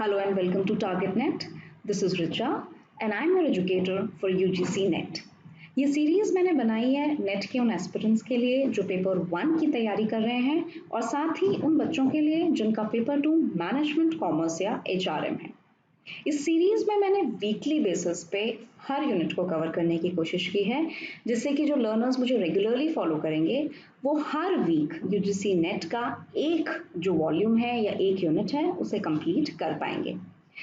Hello and welcome to TargetNet. This is Richa and I'm your educator for UGC NET. ये series मैंने बनाई है net के उन एस्पिरेंट्स के लिए जो पेपर 1 की तैयारी कर रहे हैं और साथ ही उन बच्चों के लिए जिनका पेपर 2 मैनेजमेंट कॉमर्स या HRM है। इस सीरीज में मैंने वीकली बेसिस पे हर यूनिट को कवर करने की कोशिश की है जिससे कि जो लर्नर्स मुझे रेगुलरली फॉलो करेंगे वो हर वीक यूजीसी नेट का एक जो वॉल्यूम है या एक यूनिट है उसे कंप्लीट कर पाएंगे।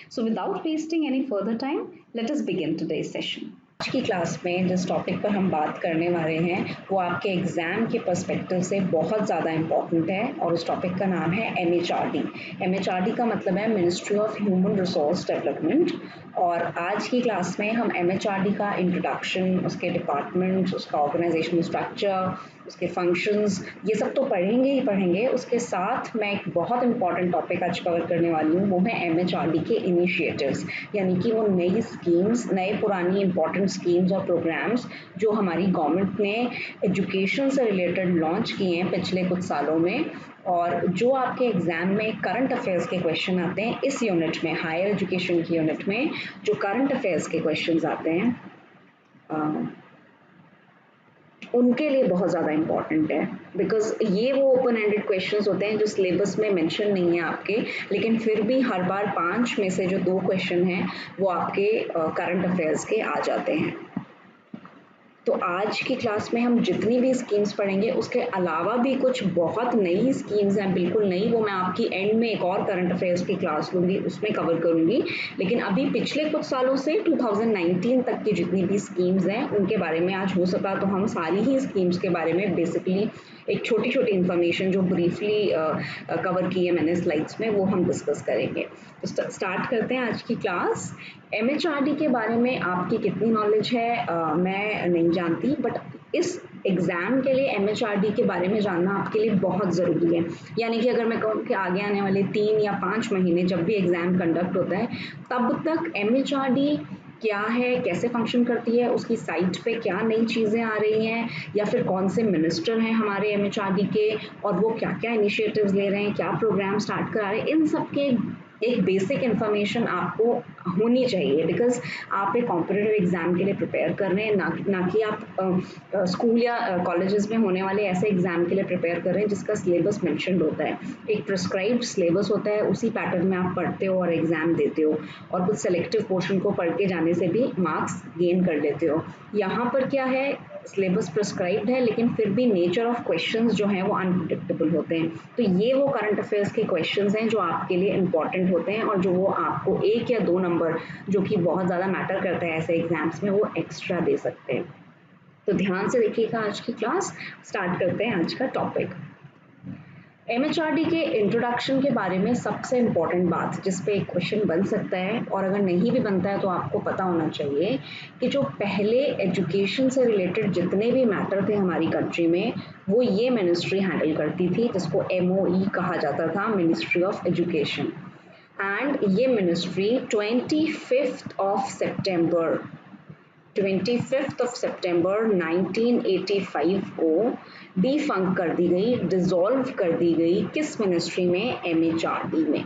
So without wasting any further time let us begin today's session. आज की क्लास में जिस टॉपिक पर हम बात करने वाले हैं वो आपके एग्जाम के पर्सपेक्टिव से बहुत ज़्यादा इम्पॉर्टेंट है और उस टॉपिक का नाम है MHRD। MHRD का मतलब है ministry of human resource development. और आज की क्लास में हम MHRD का इंट्रोडक्शन, उसके डिपार्टमेंट्स, उसका ऑर्गेनाइजेशनल स्ट्रक्चर, उसके फंक्शंस, ये सब तो पढ़ेंगे ही पढ़ेंगे। उसके साथ मैं एक बहुत इंपॉर्टेंट टॉपिक आज कवर करने वाली हूँ, वो है MHRD के इनिशिएटिव्स, यानी कि वो नई स्कीम्स, नए पुरानी इंपॉर्टेंट स्कीम्स और प्रोग्राम्स जो हमारी गवर्नमेंट ने एजुकेशन से रिलेटेड लॉन्च किए हैं पिछले कुछ सालों में और जो आपके एग्जाम में करंट अफेयर्स के क्वेश्चन आते हैं। इस यूनिट में, हायर एजुकेशन की यूनिट में जो करंट अफेयर्स के क्वेश्चंस आते हैं उनके लिए बहुत ज़्यादा इम्पॉर्टेंट है, बिकॉज ये वो ओपन एंडेड क्वेश्चंस होते हैं जो सिलेबस में मेंशन नहीं है आपके, लेकिन फिर भी हर बार 5 में से जो 2 क्वेश्चन हैं वो आपके करंट अफेयर्स के आ जाते हैं। तो आज की क्लास में हम जितनी भी स्कीम्स पढ़ेंगे उसके अलावा भी कुछ बहुत नई स्कीम्स हैं, बिल्कुल नई, वो मैं आपकी एंड में एक और करंट अफेयर्स की क्लास लूँगी, उसमें कवर करूँगी। लेकिन अभी पिछले कुछ सालों से 2019 तक की जितनी भी स्कीम्स हैं उनके बारे में आज हो सका तो हम सारी ही स्कीम्स के बारे में बेसिकली एक छोटी छोटी इन्फॉर्मेशन जो ब्रीफली कवर की है मैंने स्लाइड्स में, वो हम डिस्कस करेंगे। तो स्टार्ट करते हैं आज की क्लास। MHRD के बारे में आपकी कितनी नॉलेज है मैं नहीं जानती, बट इस एग्ज़ाम के लिए MHRD के बारे में जानना आपके लिए बहुत ज़रूरी है। यानी कि अगर मैं कहूँ कि आगे आने वाले 3 या 5 महीने जब भी एग्ज़ाम कंडक्ट होता है तब तक MHRD क्या है, कैसे फंक्शन करती है, उसकी साइट पे क्या नई चीज़ें आ रही हैं या फिर कौन से मिनिस्टर हैं हमारे MHRD के और वो क्या क्या इनिशिएटिव्स ले रहे हैं, क्या प्रोग्राम स्टार्ट करा रहे हैं, इन सब के एक बेसिक इन्फॉर्मेशन आपको होनी चाहिए। बिकॉज आप एक कॉम्पिटिटिव एग्जाम के लिए प्रिपेयर कर रहे हैं, ना कि आप स्कूल या कॉलेजेस में होने वाले ऐसे एग्जाम के लिए प्रिपेयर कर रहे हैं जिसका सिलेबस मेंशन्ड होता है। एक प्रिस्क्राइब्ड सिलेबस होता है, उसी पैटर्न में आप पढ़ते हो और एग्जाम देते हो और कुछ सेलेक्टिव पोर्शन को पढ़ के जाने से भी मार्क्स गेन कर लेते हो। यहाँ पर क्या है, सिलेबस प्रिस्क्राइब्ड है लेकिन फिर भी नेचर ऑफ क्वेश्चंस जो हैं वो अनप्रेडिक्टेबल होते हैं। तो ये वो करंट अफेयर्स के क्वेश्चंस हैं जो आपके लिए इंपॉर्टेंट होते हैं और जो वो आपको 1 या 2 नंबर, जो कि बहुत ज़्यादा मैटर करता है ऐसे एग्जाम्स में, वो एक्स्ट्रा दे सकते हैं। तो ध्यान से देखिएगा आज की क्लास। स्टार्ट करते हैं आज का टॉपिक। MHRD के इंट्रोडक्शन के बारे में सबसे इम्पॉर्टेंट बात जिस पे एक क्वेश्चन बन सकता है और अगर नहीं भी बनता है तो आपको पता होना चाहिए कि जो पहले एजुकेशन से रिलेटेड जितने भी मैटर थे हमारी कंट्री में वो ये मिनिस्ट्री हैंडल करती थी, जिसको MOE कहा जाता था, मिनिस्ट्री ऑफ एजुकेशन। एंड ये मिनिस्ट्री 25 सितंबर 1985 को डिफंक कर दी गई, डिसॉल्व कर दी गई। किस मिनिस्ट्री में? MHRD में।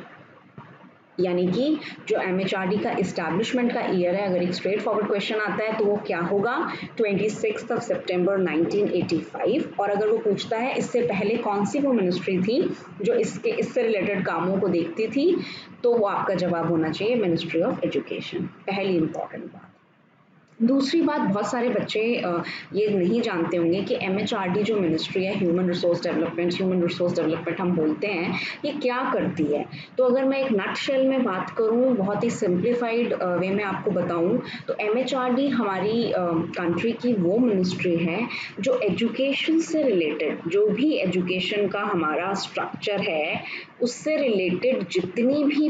यानी कि जो MHRD का इस्टेब्लिशमेंट का ईयर है, अगर एक स्ट्रेट फॉरवर्ड क्वेश्चन आता है तो वो क्या होगा? 26 सितंबर 1985। और अगर वो पूछता है इससे पहले कौन सी वो मिनिस्ट्री थी जो इससे रिलेटेड कामों को देखती थी, तो वो आपका जवाब होना चाहिए मिनिस्ट्री ऑफ एजुकेशन। पहली इंपॉर्टेंट बात। दूसरी बात, बहुत सारे बच्चे ये नहीं जानते होंगे कि MHRD जो मिनिस्ट्री है, ह्यूमन रिसोर्स डेवलपमेंट हम बोलते हैं, ये क्या करती है। तो अगर मैं एक नटशेल में बात करूं, बहुत ही सिंप्लीफाइड वे में आपको बताऊं, तो MHRD हमारी कंट्री की वो मिनिस्ट्री है जो एजुकेशन से रिलेटेड, जो भी एजुकेशन का हमारा स्ट्रक्चर है उससे रिलेटेड जितनी भी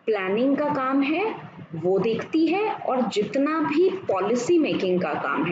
प्लानिंग का काम है वो देखती है और जितना भी पॉलिसी मेकिंग का काम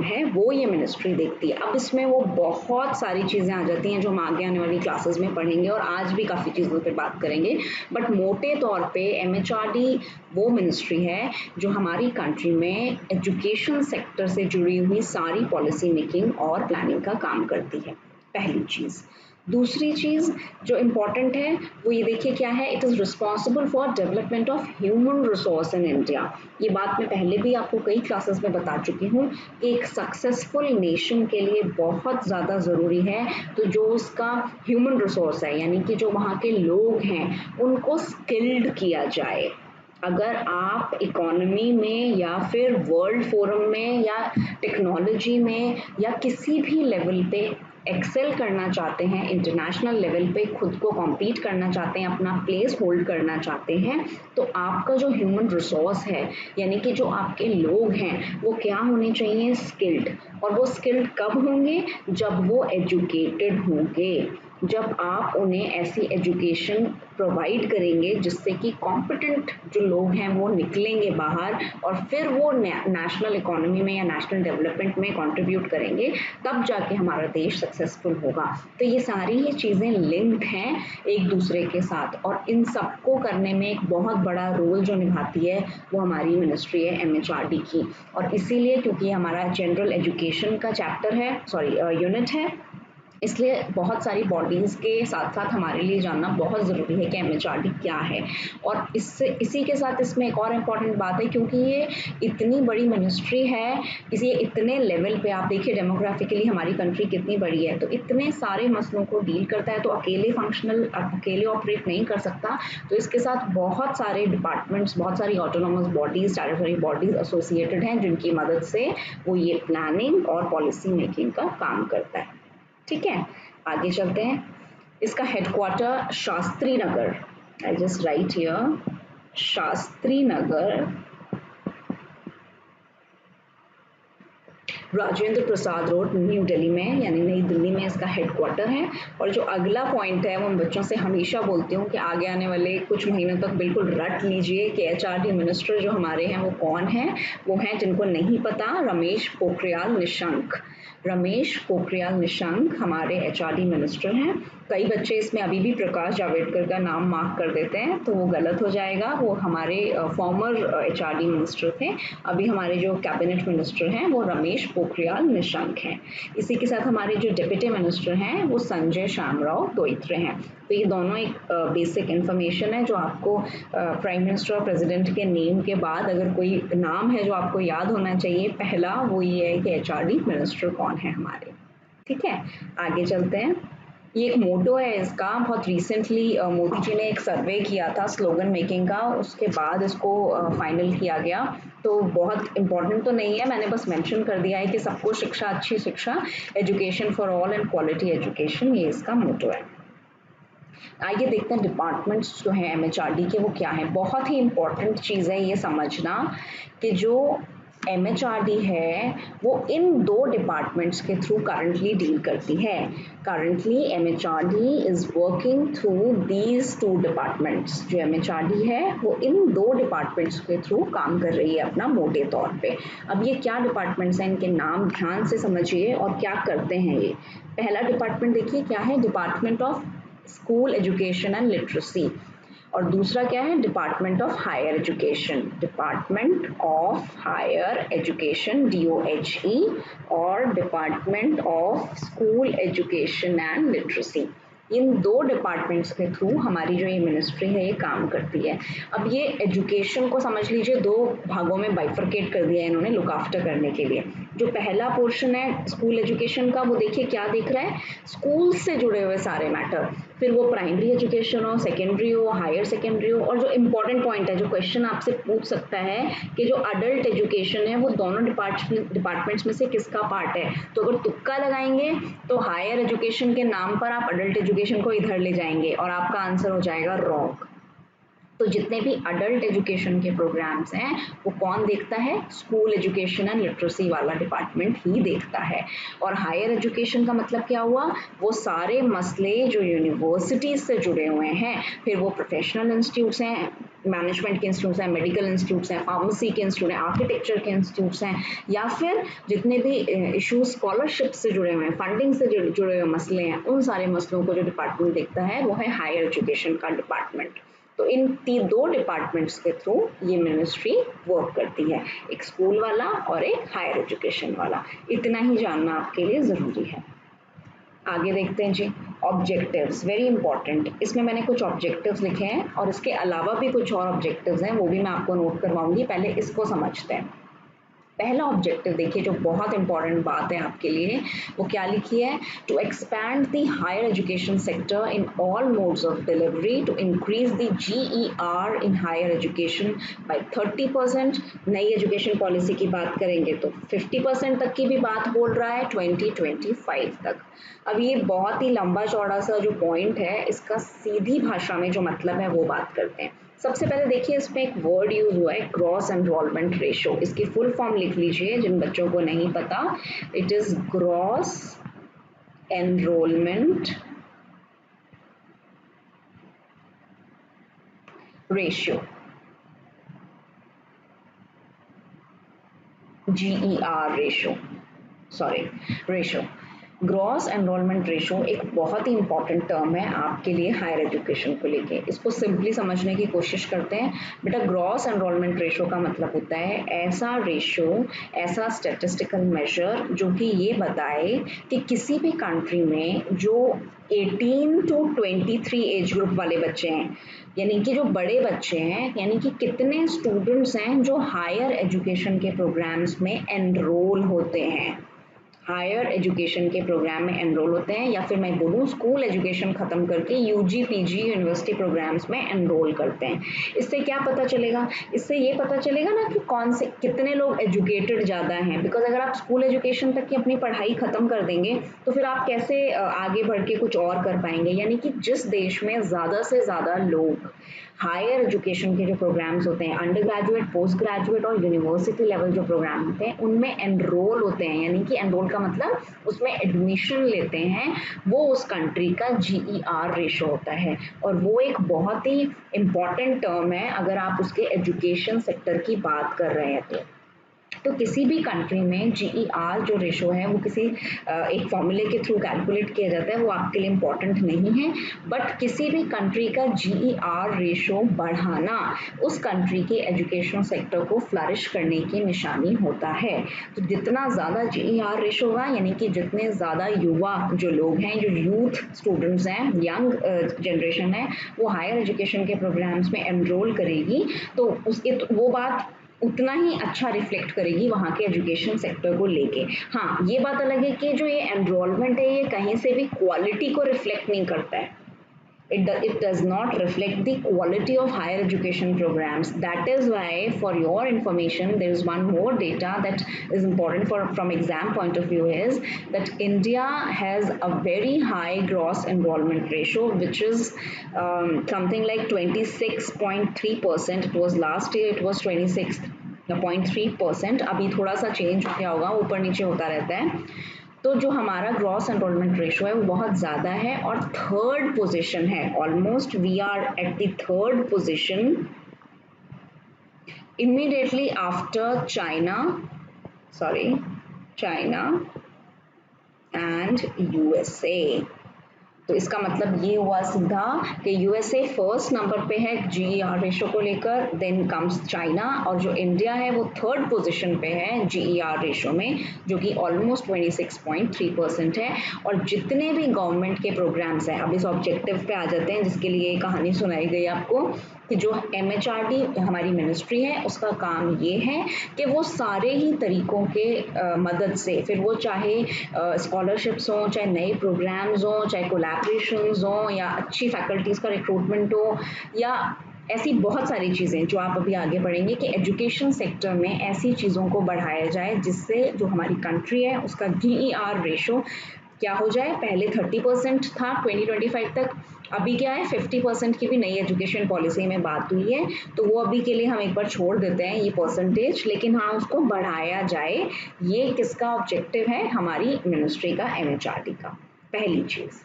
है वो ये मिनिस्ट्री देखती है। अब इसमें वो बहुत सारी चीज़ें आ जाती हैं जो हम आगे आने वाली क्लासेस में पढ़ेंगे और आज भी काफ़ी चीज़ों पे बात करेंगे, बट मोटे तौर पे MHRD वो मिनिस्ट्री है जो हमारी कंट्री में एजुकेशन सेक्टर से जुड़ी हुई सारी पॉलिसी मेकिंग और प्लानिंग का काम करती है, पहली चीज़। दूसरी चीज़ जो इम्पॉर्टेंट है वो ये देखिए क्या है, it is responsible for development of human resource in India. ये बात मैं पहले भी आपको कई क्लासेस में बता चुकी हूँ कि एक सक्सेसफुल नेशन के लिए बहुत ज़्यादा ज़रूरी है तो जो उसका ह्यूमन रिसोर्स है यानी कि जो वहाँ के लोग हैं उनको स्किल्ड किया जाए। अगर आप इकोनॉमी में या फिर वर्ल्ड फोरम में या टेक्नोलॉजी में या किसी भी लेवल पे एक्सेल करना चाहते हैं, इंटरनेशनल लेवल पे खुद को कॉम्पीट करना चाहते हैं, अपना प्लेस होल्ड करना चाहते हैं, तो आपका जो ह्यूमन रिसोर्स है यानी कि जो आपके लोग हैं वो क्या होने चाहिए, स्किल्ड। और वो स्किल्ड कब होंगे, जब वो एजुकेटेड होंगे, जब आप उन्हें ऐसी एजुकेशन प्रोवाइड करेंगे जिससे कि कॉम्पिटेंट जो लोग हैं वो निकलेंगे बाहर और फिर वो नेशनल इकोनॉमी में या नेशनल डेवलपमेंट में कंट्रीब्यूट करेंगे, तब जाके हमारा देश सक्सेसफुल होगा। तो ये सारी ही चीज़ें लिंक्ड हैं एक दूसरे के साथ और इन सबको करने में एक बहुत बड़ा रोल जो निभाती है वो हमारी मिनिस्ट्री है MHRD की। और इसीलिए क्योंकि हमारा जनरल एजुकेशन का चैप्टर है, यूनिट है, इसलिए बहुत सारी बॉडीज़ के साथ साथ हमारे लिए जानना बहुत ज़रूरी है कि MHRD क्या है। और इसी के साथ इसमें एक और इम्पॉर्टेंट बात है, क्योंकि ये इतनी बड़ी मिनिस्ट्री है, इसी इतने लेवल पे आप देखिए डेमोग्राफिकली हमारी कंट्री कितनी बड़ी है, तो इतने सारे मसलों को डील करता है, तो अकेले ऑपरेट नहीं कर सकता। तो इसके साथ बहुत सारे डिपार्टमेंट्स, बहुत सारी autonomous bodies, statutory bodies associated हैं जिनकी मदद से वो ये प्लानिंग और पॉलिसी मेकिंग का काम करता है। ठीक है, आगे चलते हैं। इसका headquarter Shastri Nagar, I just right here, Shastri Nagar, Rajendra Prasad road, new Delhi में, यानी नई दिल्ली में इसका हेडक्वार्टर है। और जो अगला पॉइंट है वो मैं बच्चों से हमेशा बोलती हूँ कि आगे आने वाले कुछ महीनों तक बिल्कुल रट लीजिए कि HRD मिनिस्टर जो हमारे हैं वो कौन है। वो हैं, जिनको नहीं पता, रमेश पोखरियाल निशंक। रमेश पोखरियाल निशंक हमारे HRD मिनिस्टर हैं। कई बच्चे इसमें अभी भी प्रकाश जावड़ेकर का नाम मार्क कर देते हैं, तो वो गलत हो जाएगा। वो हमारे फॉर्मर HRD मिनिस्टर थे। अभी हमारे जो कैबिनेट मिनिस्टर हैं वो रमेश पोखरियाल निशंक हैं। इसी के साथ हमारे जो डिप्टी मिनिस्टर हैं वो संजय शामराव दोइत्रे हैं। तो ये दोनों एक बेसिक इन्फॉर्मेशन है जो आपको प्राइम मिनिस्टर और प्रेसिडेंट के नेम के बाद अगर कोई नाम है जो आपको याद होना चाहिए, पहला वो ये है कि HRD मिनिस्टर कौन है हमारे। ठीक है, आगे चलते हैं। ये एक मोटो है इसका, बहुत रिसेंटली मोदी जी ने एक सर्वे किया था स्लोगन मेकिंग का, उसके बाद इसको फाइनल किया गया। तो बहुत इम्पोर्टेंट तो नहीं है, मैंने बस मेंशन कर दिया है कि सबको शिक्षा, अच्छी शिक्षा, education for all and quality education, ये इसका मोटो है। आइए देखते हैं डिपार्टमेंट्स जो हैं MHRD के वो क्या है। बहुत ही इम्पॉर्टेंट चीज़ है ये समझना कि जो MHRD है वो इन दो डिपार्टमेंट्स के थ्रू करंटली डील करती है। Currently MHRD is working through these two departments. जो MHRD है वो इन दो डिपार्टमेंट्स के थ्रू काम कर रही है अपना, मोटे तौर पे। अब ये क्या डिपार्टमेंट्स हैं, इनके नाम ध्यान से समझिए और क्या करते हैं ये। पहला डिपार्टमेंट देखिए क्या है, department of school education and literacy. और दूसरा क्या है, department of higher education, department of higher education DOHE, और department of school education and literacy. इन दो डिपार्टमेंट्स के थ्रू हमारी जो ये मिनिस्ट्री है ये काम करती है। अब ये एजुकेशन को समझ लीजिए दो भागों में बाइफरकेट कर दिया है इन्होंने लुक आफ्टर करने के लिए। जो पहला पोर्शन है स्कूल एजुकेशन का, वो देखिए क्या दिख रहा है, स्कूल से जुड़े हुए सारे मैटर, फिर वो प्राइमरी एजुकेशन हो, सेकेंडरी हो, हायर सेकेंडरी हो। और जो इम्पोर्टेंट पॉइंट है, जो क्वेश्चन आपसे पूछ सकता है कि जो अडल्ट एजुकेशन है वो दोनों डिपार्टमेंट्स में से किसका पार्ट है, तो अगर तुक्का लगाएंगे तो हायर एजुकेशन के नाम पर आप अडल्ट एजुकेशन को इधर ले जाएंगे और आपका आंसर हो जाएगा रॉन्ग। तो जितने भी अडल्ट एजुकेशन के प्रोग्राम्स हैं वो कौन देखता है, स्कूल एजुकेशन एंड लिटरेसी वाला डिपार्टमेंट ही देखता है। और हायर एजुकेशन का मतलब क्या हुआ, वो सारे मसले जो यूनिवर्सिटीज से जुड़े हुए हैं, फिर वो प्रोफेशनल इंस्टीट्यूट्स हैं, मैनेजमेंट के इंस्टीट्यूट्स हैं, मेडिकल इंस्टीट्यूट्स हैं, फार्मेसी के इंस्टीट्यूट हैं, आर्किटेक्चर के इंस्टीट्यूट्स हैं, या फिर जितने भी इशूज स्कॉलरशिप से जुड़े हुए हैं, फंडिंग से जुड़े हुए मसले हैं, उन सारे मसलों को जो डिपार्टमेंट देखता है वो है हायर एजुकेशन का डिपार्टमेंट। तो इन दो डिपार्टमेंट्स के थ्रू ये मिनिस्ट्री वर्क करती है, एक स्कूल वाला और एक हायर एजुकेशन वाला। इतना ही जानना आपके लिए ज़रूरी है। आगे देखते हैं जी। ऑब्जेक्टिव्स वेरी इंपॉर्टेंट, इसमें मैंने कुछ ऑब्जेक्टिव्स लिखे हैं और इसके अलावा भी कुछ और ऑब्जेक्टिव्स हैं, वो भी मैं आपको नोट करवाऊंगी। पहले इसको समझते हैं। पहला ऑब्जेक्टिव देखिए जो बहुत इंपॉर्टेंट बात है आपके लिए, वो क्या लिखी है, to expand the higher education sector in all modes of delivery to increase the GER in higher education by 30%। नई एजुकेशन पॉलिसी की बात करेंगे तो 50% तक की भी बात बोल रहा है 2025 तक। अब ये बहुत ही लंबा चौड़ा सा जो पॉइंट है, इसका सीधी भाषा में जो मतलब है वो बात करते हैं। सबसे पहले देखिए इसमें एक वर्ड यूज हुआ है, ग्रॉस एनरोलमेंट रेशो। इसकी फुल फॉर्म लिख लीजिए जिन बच्चों को नहीं पता, it is gross enrolment ratio, GER ratio, sorry ratio. Gross enrolment ratio एक बहुत ही इंपॉर्टेंट टर्म है आपके लिए हायर एजुकेशन को लेके। इसको सिंपली समझने की कोशिश करते हैं। बेटा ग्रॉस एनरोलमेंट रेशो का मतलब होता है ऐसा रेशो, ऐसा स्टैटिस्टिकल मेजर जो कि ये बताए कि किसी भी कंट्री में जो 18 टू 23 एज ग्रुप वाले बच्चे हैं, यानी कि जो बड़े बच्चे हैं, यानी कि कितने स्टूडेंट्स हैं जो हायर एजुकेशन के प्रोग्राम्स में एनरोल होते हैं, हायर एजुकेशन के प्रोग्राम में एनरोल होते हैं, या फिर मैं बोलूँ स्कूल एजुकेशन खत्म करके यूजी पीजी यूनिवर्सिटी प्रोग्राम्स में एनरोल करते हैं। इससे क्या पता चलेगा, इससे ये पता चलेगा ना कि कौन से कितने लोग एजुकेटेड ज़्यादा हैं। बिकॉज अगर आप स्कूल एजुकेशन तक की अपनी पढ़ाई खत्म कर देंगे तो फिर आप कैसे आगे बढ़ के कुछ और कर पाएंगे। यानी कि जिस देश में ज़्यादा से ज़्यादा लोग हायर एजुकेशन के जो प्रोग्राम्स होते हैं, अंडर ग्रेजुएट, पोस्ट ग्रेजुएट और यूनिवर्सिटी लेवल जो प्रोग्राम होते हैं, उनमें एनरोल होते हैं, यानी कि एनरोल का मतलब उसमें एडमिशन लेते हैं, वो उस कंट्री का GER रेशो होता है। और वो एक बहुत ही इंपॉर्टेंट टर्म है अगर आप उसके एजुकेशन सेक्टर की बात कर रहे हैं तो किसी भी कंट्री में GER जो रेशो है वो किसी एक फॉर्मूले के थ्रू कैलकुलेट किया जाता है, वो आपके लिए इम्पॉर्टेंट नहीं है। बट किसी भी कंट्री का GER रेशो बढ़ाना उस कंट्री के एजुकेशन सेक्टर को फ्लरिश करने की निशानी होता है। तो जितना ज़्यादा GER रेशो होगा, यानी कि जितने ज़्यादा युवा जो लोग हैं, जो यूथ स्टूडेंट्स हैं, यंग जनरेशन है, वो हायर एजुकेशन के प्रोग्राम्स में एनरोल करेगी, तो उसके वो बात उतना ही अच्छा रिफ्लेक्ट करेगी वहाँ के एजुकेशन सेक्टर को लेके। हाँ, ये बात अलग है कि जो ये एनरोलमेंट है ये कहीं से भी क्वालिटी को रिफ्लेक्ट नहीं करता है। It does not reflect the quality of higher education programs. That is why, for your information, there is one more data that is important from exam point of view, is that India has a very high gross enrollment ratio, which is something like 26.3%. It was last year, it was 26.3%. अभी थोड़ा सा change हो गया होगा, ऊपर नीचे होता रहता है। तो जो हमारा ग्रॉस एनरोलमेंट रेशो है वो बहुत ज़्यादा है और थर्ड पोजीशन है, almost we are at the third position immediately after China and USA। तो इसका मतलब ये हुआ सीधा कि USA फर्स्ट नंबर पे है GER रेशो को लेकर, देन कम्स चाइना, और जो इंडिया है वो थर्ड पोजीशन पे है GER रेशो में, जो कि ऑलमोस्ट 26.3% है। और जितने भी गवर्नमेंट के प्रोग्राम्स हैं, अब इस ऑब्जेक्टिव पे आ जाते हैं जिसके लिए कहानी सुनाई गई आपको, कि जो MHRD हमारी मिनिस्ट्री है उसका काम ये है कि वो सारे ही तरीकों के मदद से, फिर वो चाहे स्कॉलरशिप्स हों, चाहे नए प्रोग्राम्स हों, चाहे कोलैबोरेशंस हों, या अच्छी फैकल्टीज़ का रिक्रूटमेंट हो, या ऐसी बहुत सारी चीज़ें जो आप अभी आगे पढ़ेंगे कि एजुकेशन सेक्टर में ऐसी चीज़ों को बढ़ाया जाए जिससे जो हमारी कंट्री है उसका GER रेशो क्या हो जाए। पहले 30% था 2025 तक, अभी क्या है 50% की भी नई एजुकेशन पॉलिसी में बात हुई है, तो वो अभी के लिए हम एक बार छोड़ देते हैं ये परसेंटेज, लेकिन हाँ उसको बढ़ाया जाए। ये किसका ऑब्जेक्टिव है, हमारी मिनिस्ट्री का, MHRD का, पहली चीज़।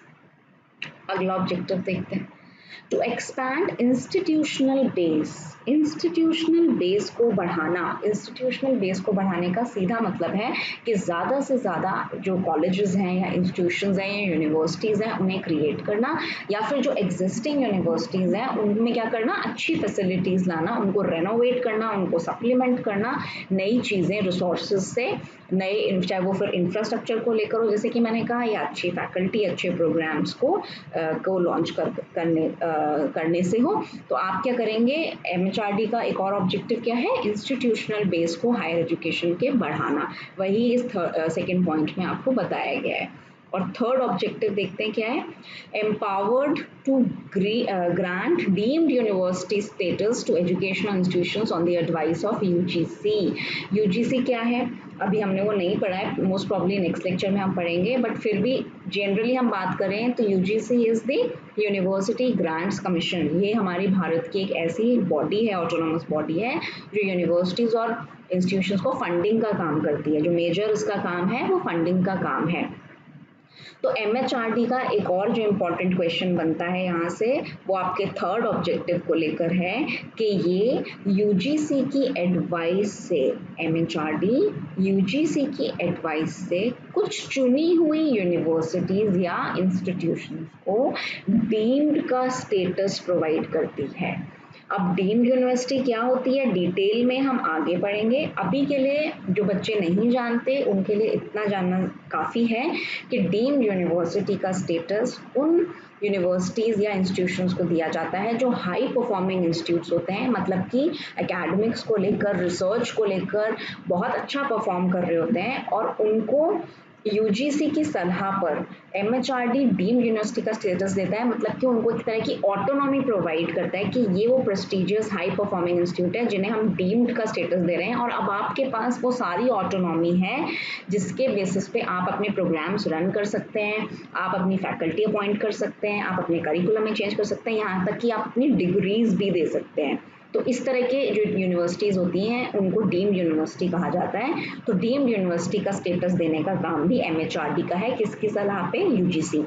अगला ऑब्जेक्टिव देखते हैं। टू एक्सपैंड इंस्टीट्यूशनल बेस को बढ़ाना। इंस्टीट्यूशनल बेस को बढ़ाने का सीधा मतलब है कि ज़्यादा से ज़्यादा जो कॉलेजेस हैं या इंस्टीट्यूशंस हैं या यूनिवर्सिटीज़ हैं उन्हें क्रिएट करना, या फिर जो एग्जिस्टिंग यूनिवर्सिटीज़ हैं उनमें क्या करना, अच्छी फैसिलिटीज़ लाना, उनको रेनोवेट करना, उनको सप्लीमेंट करना नई चीज़ें रिसोर्सेज से, नए चाहे वो फिर इंफ्रास्ट्रक्चर को लेकर हो जैसे कि मैंने कहा, या अच्छी फैकल्टी अच्छे प्रोग्राम्स को लॉन्च करने से हो। तो आप क्या करेंगे, एमएचआरडी का एक और ऑब्जेक्टिव क्या है, इंस्टीट्यूशनल बेस को हायर एजुकेशन के बढ़ाना, वही इस सेकेंड पॉइंट में आपको बताया गया है। और थर्ड ऑब्जेक्टिव देखते हैं क्या है, empowered to grant deemed university status to educational institutions on the advice of UGC. UGC क्या है, अभी हमने वो नहीं पढ़ा है, मोस्ट प्रॉब्ली नेक्स्ट लेक्चर में हम पढ़ेंगे, बट फिर भी जनरली हम बात करें तो UGC is the university grants commission. ये हमारी भारत की एक ऐसी बॉडी है, ऑटोनॉमस बॉडी है, जो यूनिवर्सिटीज़ और इंस्टीट्यूशंस को फंडिंग का काम करती है। जो मेजर इसका काम है वो फंडिंग का काम है। तो एमएचआरडी का एक और जो इम्पोर्टेंट क्वेश्चन बनता है यहाँ से, वो आपके थर्ड ऑब्जेक्टिव को लेकर है कि ये यूजीसी की एडवाइस से, एमएचआरडी यूजीसी की एडवाइस से कुछ चुनी हुई यूनिवर्सिटीज या इंस्टीट्यूशंस को डीम्ड का स्टेटस प्रोवाइड करती है। अब डीम्ड यूनिवर्सिटी क्या होती है डिटेल में हम आगे पढ़ेंगे, अभी के लिए जो बच्चे नहीं जानते उनके लिए इतना जानना काफ़ी है कि डीम्ड यूनिवर्सिटी का स्टेटस उन यूनिवर्सिटीज़ या इंस्टीट्यूशंस को दिया जाता है जो हाई परफॉर्मिंग इंस्टीट्यूट्स होते हैं, मतलब कि एकेडमिक्स को लेकर, रिसर्च को लेकर बहुत अच्छा परफॉर्म कर रहे होते हैं, और उनको यूजीसी की सलाह पर एमएचआरडी डीम्ड यूनिवर्सिटी का स्टेटस देता है, मतलब कि उनको एक तरह की ऑटोनॉमी प्रोवाइड करता है कि ये वो प्रेस्टिजियस हाई परफॉर्मिंग इंस्टीट्यूट है जिन्हें हम डीम्ड का स्टेटस दे रहे हैं, और अब आपके पास वो सारी ऑटोनॉमी है जिसके बेसिस पे आप अपने प्रोग्राम्स रन कर सकते हैं, आप अपनी फैकल्टी अपॉइंट कर सकते हैं, आप अपने करिकुलम में चेंज कर सकते हैं, यहाँ तक कि आप अपनी डिग्रीज भी दे सकते हैं। तो इस तरह के जो यूनिवर्सिटीज़ होती हैं उनको डीम्ड यूनिवर्सिटी कहा जाता है। तो डीम्ड यूनिवर्सिटी का स्टेटस देने का काम भी एमएचआरडी का है, किसकी सलाह पे, यूजीसी।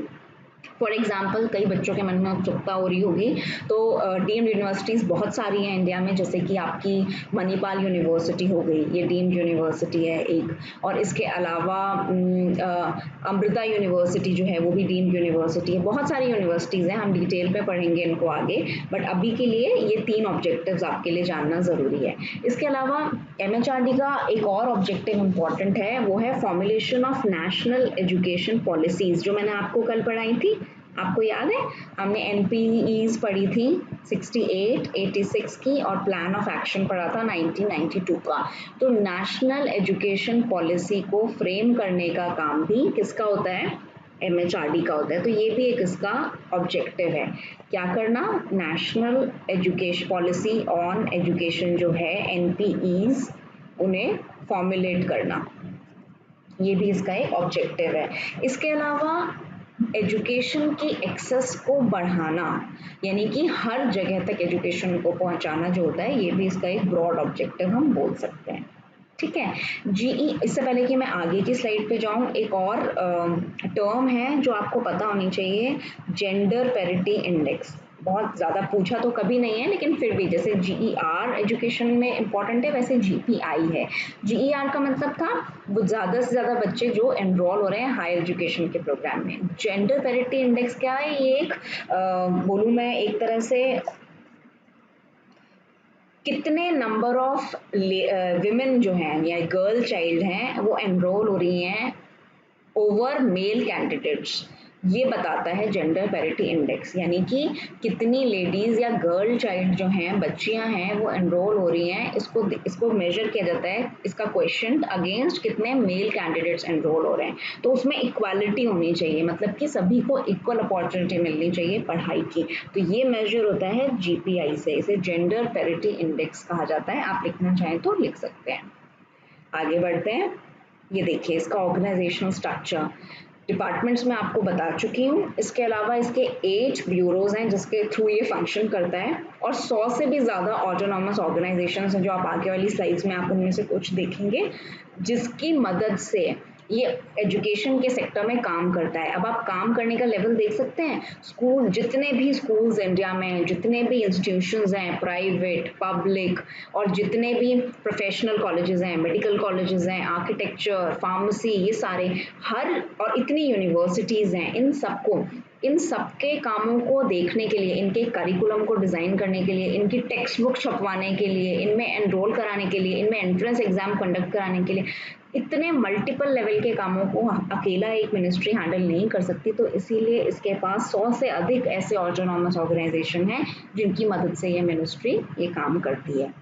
फॉर एग्जाम्पल कई बच्चों के मन में उत्सुकता हो रही होगी, तो डीम्ड यूनिवर्सिटीज़ बहुत सारी हैं इंडिया में, जैसे कि आपकी मणिपाल यूनिवर्सिटी हो गई, ये डीम्ड यूनिवर्सिटी है एक, और इसके अलावा अमृता यूनिवर्सिटी जो है वो भी डीम्ड यूनिवर्सिटी है। बहुत सारी यूनिवर्सिटीज़ हैं, हम डिटेल पे पढ़ेंगे इनको आगे, बट अभी के लिए ये तीन ऑब्जेक्टिव्स आपके लिए जानना ज़रूरी है। इसके अलावा एमएचआरडी का एक और ऑब्जेक्टिव इम्पॉर्टेंट है, वो है formulation of national education policies, जो मैंने आपको कल पढ़ाई थी, आपको याद है, हमने एनपीईज पढ़ी थी 68, 86 की, और प्लान ऑफ एक्शन पढ़ा था 1992 का। तो नेशनल एजुकेशन पॉलिसी को फ्रेम करने का काम भी किसका होता है, एमएचआरडी का होता है। तो ये भी एक इसका ऑब्जेक्टिव है, क्या करना, national education policy on education जो है एनपीईज, उन्हें फॉर्मुलेट करना, ये भी इसका एक ऑब्जेक्टिव है। इसके अलावा एजुकेशन की एक्सेस को बढ़ाना, यानी कि हर जगह तक एजुकेशन को पहुंचाना जो होता है, ये भी इसका एक ब्रॉड ऑब्जेक्टिव हम बोल सकते हैं। ठीक है, जीई, इससे पहले कि मैं आगे की स्लाइड पे जाऊं, एक और टर्म है जो आपको पता होनी चाहिए, जेंडर पैरिटी इंडेक्स। बहुत ज़्यादा पूछा तो कभी नहीं है, लेकिन फिर भी जैसे जीईआर एजुकेशन में इम्पॉर्टेंट है, वैसे जीपीआई है। जीईआर का मतलब था वो ज़्यादा से ज़्यादा बच्चे जो एनरोल हो रहे हैं हायर एजुकेशन के प्रोग्राम में। जेंडर पैरिटी इंडेक्स क्या है, ये एक बोलूँ मैं एक तरह से कितने नंबर ऑफ विमेन जो हैं या गर्ल चाइल्ड हैं वो एनरोल हो रही हैं ओवर मेल कैंडिडेट्स, ये बताता है जेंडर पैरिटी इंडेक्स, यानी कि कितनी लेडीज या गर्ल चाइल्ड जो हैं, बच्चियां हैं, वो एनरोल हो रही हैं, इसको मेजर किया जाता है, इसका क्वेश्चन अगेंस्ट कितने मेल कैंडिडेट्स एनरोल हो रहे हैं। तो उसमें इक्वालिटी होनी चाहिए, मतलब कि सभी को इक्वल अपॉर्चुनिटी मिलनी चाहिए पढ़ाई की। तो ये मेजर होता है जीपीआई से, इसे जेंडर पैरिटी इंडेक्स कहा जाता है, आप लिखना चाहें तो लिख सकते हैं। आगे बढ़ते हैं, ये देखिए इसका ऑर्गेनाइजेशनल स्ट्रक्चर, डिपार्टमेंट्स में आपको बता चुकी हूँ। इसके अलावा इसके 8 ब्यूरोज हैं जिसके थ्रू ये फंक्शन करता है, और 100 से भी ज़्यादा ऑटोनॉमस ऑर्गेनाइजेशंस हैं, जो आप आगे वाली स्लाइड्स में आप उनमें से कुछ देखेंगे, जिसकी मदद से ये एजुकेशन के सेक्टर में काम करता है। अब आप काम करने का लेवल देख सकते हैं, स्कूल, जितने भी स्कूल्स इंडिया में, जितने भी इंस्टीट्यूशंस हैं, प्राइवेट, पब्लिक, और जितने भी प्रोफेशनल कॉलेजेस हैं, मेडिकल कॉलेजेस हैं, आर्किटेक्चर, फार्मेसी, ये सारे, हर, और इतनी यूनिवर्सिटीज़ हैं, इन सबके कामों को देखने के लिए, इनके करिकुलम को डिज़ाइन करने के लिए, इनकी टेक्स्ट बुक छपवाने के लिए, इनमें एनरोल कराने के लिए, इनमें एंट्रेंस एग्जाम कंडक्ट कराने के लिए, इतने मल्टीपल लेवल के कामों को अकेला एक मिनिस्ट्री हैंडल नहीं कर सकती। तो इसीलिए इसके पास 100 से अधिक ऐसे ऑटोनॉमस ऑर्गेनाइजेशन हैं जिनकी मदद से ये मिनिस्ट्री ये काम करती है।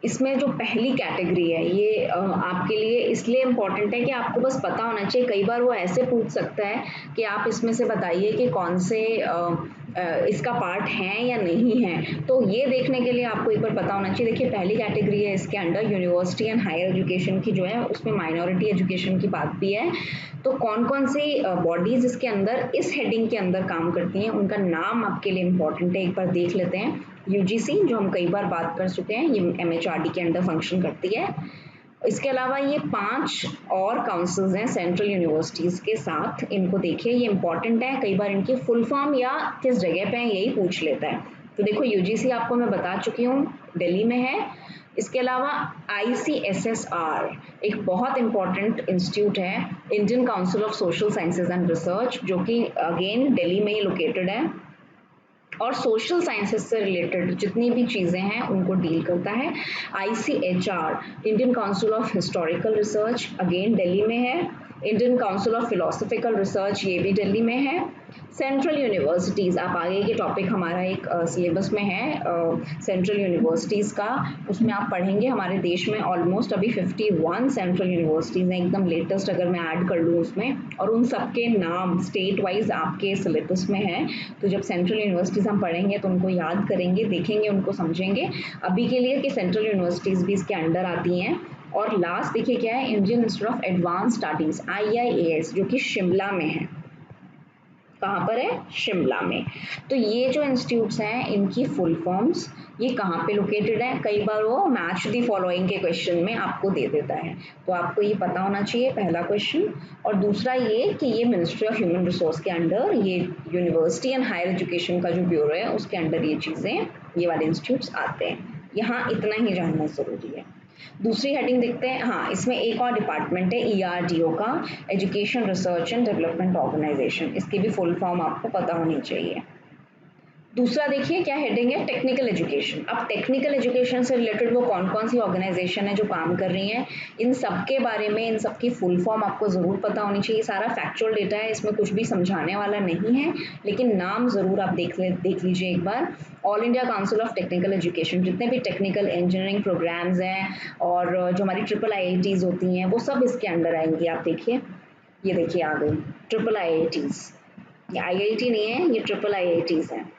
इसमें जो पहली कैटेगरी है ये आपके लिए इसलिए इम्पॉर्टेंट है कि आपको बस पता होना चाहिए। कई बार वो ऐसे पूछ सकता है कि आप इसमें से बताइए कि कौन से इसका पार्ट है या नहीं है, तो ये देखने के लिए आपको एक बार पता होना चाहिए। देखिए, पहली कैटेगरी है, इसके under university and higher education की जो है उसमें माइनॉरिटी एजुकेशन की बात भी है। तो कौन कौन सी बॉडीज इसके अंदर इस हेडिंग के अंदर काम करती हैं, उनका नाम आपके लिए इम्पॉर्टेंट है, एक बार देख लेते हैं। यूजीसी, जो हम कई बार बात कर चुके हैं, ये एमएचआरडी के अंडर फंक्शन करती है। इसके अलावा ये 5 और काउंसिल्स हैं सेंट्रल यूनिवर्सिटीज़ के साथ, इनको देखिए, ये इंपॉर्टेंट है, कई बार इनकी फुल फॉर्म या किस जगह पे है यही पूछ लेता है। तो देखो, यूजीसी आपको मैं बता चुकी हूँ, दिल्ली में है। इसके अलावा आईसीएसएसआर एक बहुत इंपॉर्टेंट इंस्टीट्यूट है, Indian council of social sciences and research, जो कि अगेन दिल्ली में ही लोकेटेड है, और सोशल साइंसेस से रिलेटेड जितनी भी चीज़ें हैं उनको डील करता है। ICHR, Indian council of historical research, again Delhi में है। Indian council of philosophical research, ये भी दिल्ली में है। सेंट्रल यूनिवर्सिटीज़, आप आगे के टॉपिक हमारा एक सिलेबस में है सेंट्रल यूनिवर्सिटीज़ का, उसमें आप पढ़ेंगे हमारे देश में ऑलमोस्ट अभी 51 सेंट्रल यूनिवर्सिटीज़ हैं, एकदम लेटेस्ट अगर मैं ऐड कर लूँ उसमें, और उन सबके नाम स्टेट वाइज आपके सिलेबस में है। तो जब सेंट्रल यूनिवर्सिटीज़ हम पढ़ेंगे तो उनको याद करेंगे, देखेंगे, उनको समझेंगे। अभी के लिए कि सेंट्रल यूनिवर्सिटीज़ भी इसके अंडर आती हैं। और लास्ट देखिए क्या है, Indian institute of advance studies, IIAS, जो कि शिमला में है। कहाँ पर है? शिमला में। तो ये जो इंस्टीट्यूट्स हैं इनकी फुल फॉर्म्स, ये कहाँ पे लोकेटेड है, कई बार वो मैच दी फॉलोइंग के क्वेश्चन में आपको दे देता है, तो आपको ये पता होना चाहिए, पहला क्वेश्चन। और दूसरा ये कि ये मिनिस्ट्री ऑफ ह्यूमन रिसोर्स के अंडर, ये यूनिवर्सिटी एंड हायर एजुकेशन का जो ब्यूरो है उसके अंडर ये चीज़ें, ये वाले इंस्टीट्यूट्स आते हैं। यहाँ इतना ही जानना ज़रूरी है। दूसरी हेडिंग देखते हैं, हाँ, इसमें एक और डिपार्टमेंट है ERDO का, education research and development organisation, इसकी भी फुल फॉर्म आपको पता होनी चाहिए। दूसरा देखिए क्या हेडिंग है, टेक्निकल एजुकेशन। अब टेक्निकल एजुकेशन से रिलेटेड वो कौन कौन सी ऑर्गेनाइजेशन है जो काम कर रही हैं, इन सब के बारे में, इन सब की फुल फॉर्म आपको ज़रूर पता होनी चाहिए। सारा फैक्चुअल डेटा है, इसमें कुछ भी समझाने वाला नहीं है, लेकिन नाम ज़रूर आप देख लीजिए एक बार। All India council of technical education, जितने भी टेक्निकल इंजीनियरिंग प्रोग्राम्स हैं और जो हमारी IIITs होती हैं वो सब इसके अंडर आएंगी। आप देखिए, ये देखिए आ गई IIITs, ये IIT नहीं है, ये IIITs हैं।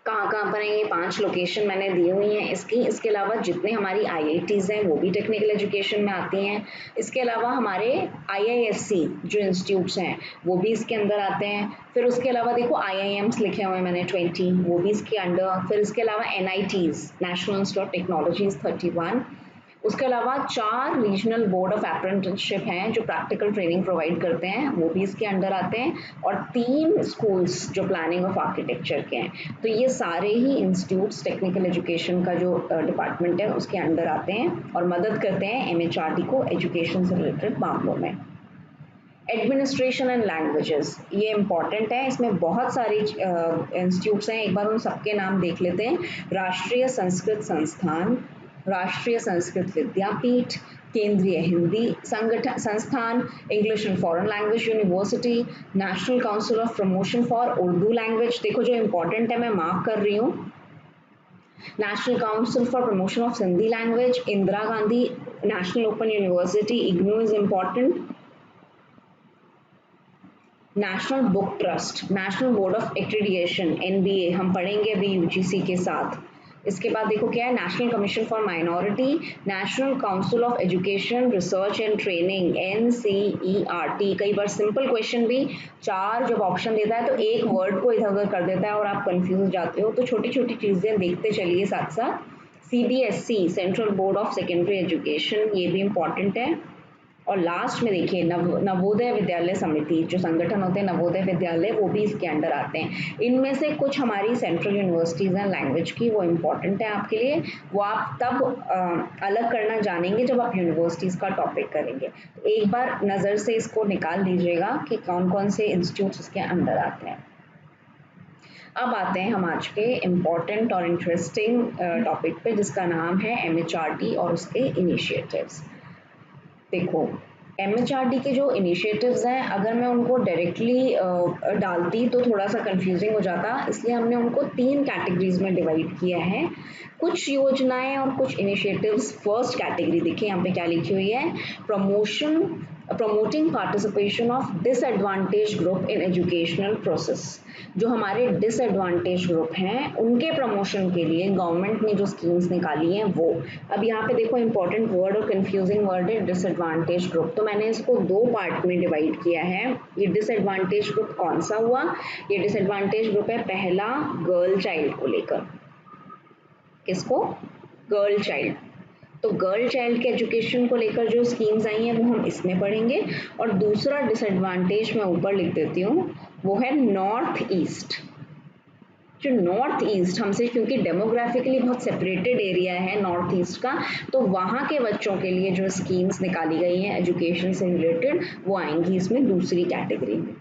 कहाँ कहाँ पर हैं ये, 5 लोकेशन मैंने दी हुई हैं इसकी। इसके अलावा जितने हमारी IITs हैं वो भी टेक्निकल एजुकेशन में आती हैं। इसके अलावा हमारे IISc जो इंस्टीट्यूट्स हैं वो भी इसके अंदर आते हैं। फिर उसके अलावा देखो IIMs लिखे हुए हैं मैंने 20, वो भी इसके अंडर। फिर इसके अलावा NITs, national institute of technologies 31। उसके अलावा 4 रीजनल बोर्ड ऑफ अप्रेंटिसशिप हैं जो प्रैक्टिकल ट्रेनिंग प्रोवाइड करते हैं, वो भी इसके अंडर आते हैं। और 3 स्कूल्स जो प्लानिंग ऑफ आर्किटेक्चर के हैं। तो ये सारे ही इंस्टीट्यूट्स टेक्निकल एजुकेशन का जो डिपार्टमेंट है उसके अंडर आते हैं और मदद करते हैं MHRD को एजुकेशन से रिलेटेड मामलों में। एडमिनिस्ट्रेशन एंड लैंग्वेजेस, ये इंपॉर्टेंट है, इसमें बहुत सारे इंस्टीट्यूट्स हैं, एक बार उन सबके नाम देख लेते हैं। राष्ट्रीय संस्कृत संस्थान, राष्ट्रीय संस्कृत विद्यापीठ, केंद्रीय हिंदी संस्थान, English and foreign language university, national council of promotion for Urdu language, देखो जो इंपॉर्टेंट है मैं मार्क कर रही हूँ, national council for promotion of Sindhi language, Indira Gandhi national open university, IGNOU is important, national book trust, national board of accreditation NBA हम पढ़ेंगे अभी UGC के साथ। इसके बाद देखो क्या है, national commission for minority, national council of education research and training NCERT। कई बार सिंपल क्वेश्चन भी 4 जब ऑप्शन देता है तो एक वर्ड को इधर उधर कर देता है और आप कंफ्यूज हो जाते हो, तो छोटी छोटी चीज़ें देखते चलिए साथ साथ। CBSE, central board of secondary education, ये भी इम्पॉर्टेंट है। और लास्ट में देखिए नवोदय विद्यालय समिति जो संगठन होते हैं नवोदय विद्यालय, वो भी इसके अंडर आते हैं। इनमें से कुछ हमारी सेंट्रल यूनिवर्सिटीज़ हैं लैंग्वेज की, वो इम्पॉर्टेंट है आपके लिए, वो आप तब अलग करना जानेंगे जब आप यूनिवर्सिटीज़ का टॉपिक करेंगे। तो एक बार नज़र से इसको निकाल लीजिएगा कि कौन कौन से इंस्टीट्यूट्स इसके अंडर आते हैं। अब आते हैं हम आज के इम्पॉर्टेंट और इंटरेस्टिंग टॉपिक पे, जिसका नाम है MHRD और उसके इनिशिएटिव्स। देखो MHRD के जो इनिशिएटिव्स हैं, अगर मैं उनको डायरेक्टली डालती तो थोड़ा सा कंफ्यूजिंग हो जाता, इसलिए हमने उनको 3 कैटेगरीज में डिवाइड किया है। कुछ योजनाएं और कुछ इनिशिएटिव्स फर्स्ट कैटेगरी, देखिए यहाँ पे क्या लिखी हुई है, promoting participation of disadvantage group in educational process. जो हमारे डिसएडवांटेज ग्रुप हैं उनके प्रमोशन के लिए गवर्नमेंट ने जो स्कीम्स निकाली हैं वो। अब यहाँ पे देखो इंपॉर्टेंट वर्ड और कंफ्यूजिंग वर्ड है डिसएडवांटेज ग्रुप, तो मैंने इसको 2 पार्ट में डिवाइड किया है। ये डिसएडवांटेज ग्रुप कौन सा हुआ, ये डिसएडवांटेज ग्रुप है पहला गर्ल चाइल्ड को लेकर। किसको, गर्ल चाइल्ड। तो गर्ल चाइल्ड के एजुकेशन को लेकर जो स्कीम्स आई हैं वो हम इसमें पढ़ेंगे। और दूसरा डिसएडवांटेज मैं ऊपर लिख देती हूँ, वो है नॉर्थ ईस्ट। जो नॉर्थ ईस्ट हमसे, क्योंकि डेमोग्राफिकली बहुत सेपरेटेड एरिया है नॉर्थ ईस्ट का, तो वहाँ के बच्चों के लिए जो स्कीम्स निकाली गई हैं एजुकेशन से रिलेटेड, वो आएंगी इसमें दूसरी कैटेगरी में।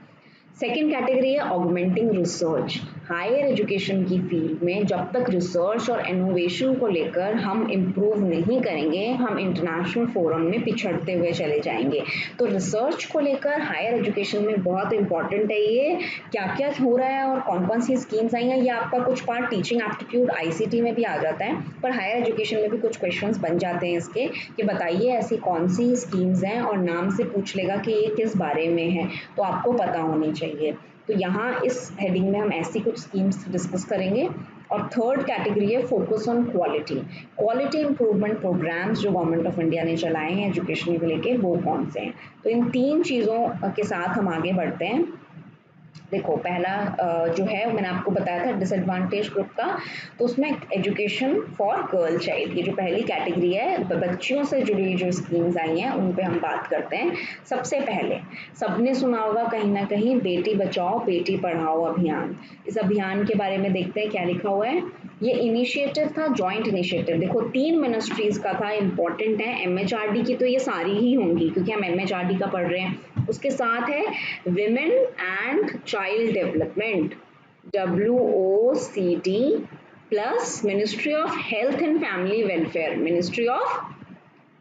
सेकेंड कैटेगरी है ऑगमेंटिंग रिसर्च। हायर एजुकेशन की फील्ड में जब तक रिसर्च और इनोवेशन को लेकर हम इम्प्रूव नहीं करेंगे, हम इंटरनेशनल फोरम में पिछड़ते हुए चले जाएंगे। तो रिसर्च को लेकर हायर एजुकेशन में बहुत इंपॉर्टेंट है ये, क्या क्या हो रहा है और कौन कौन सी स्कीम्स आई हैं। ये आपका कुछ पार्ट टीचिंग एप्टीट्यूड ICT में भी आ जाता है, पर हायर एजुकेशन में भी कुछ क्वेश्चंस बन जाते हैं इसके कि बताइए ऐसी कौन सी स्कीम्स हैं, और नाम से पूछ लेगा कि ये किस बारे में है, तो आपको पता होनी चाहिए। तो यहाँ इस हेडिंग में हम ऐसी कुछ स्कीम्स डिस्कस करेंगे। और थर्ड कैटेगरी है focus on quality improvement programmes जो गवर्नमेंट ऑफ इंडिया ने चलाए हैं एजुकेशन को लेके, वो कौन से हैं। तो इन 3 चीज़ों के साथ हम आगे बढ़ते हैं। देखो पहला जो है मैंने आपको बताया था डिसएडवांटेज ग्रुप का, तो उसमें एजुकेशन फॉर गर्ल चाइल्ड, ये जो पहली कैटेगरी है, बच्चियों से जुड़ी जो स्कीम्स आई हैं उन पे हम बात करते हैं। सबसे पहले सबने सुना होगा कहीं ना कहीं बेटी बचाओ बेटी पढ़ाओ अभियान। इस अभियान के बारे में देखते हैं क्या लिखा हुआ है। ये इनिशिएटिव था, जॉइंट इनिशिएटिव, देखो 3 मिनिस्ट्रीज का था, इंपॉर्टेंट है। MHRD की तो ये सारी ही होंगी क्योंकि हम MHRD का पढ़ रहे हैं। उसके साथ है women and child development WOCD plus ministry of health and family welfare, ministry of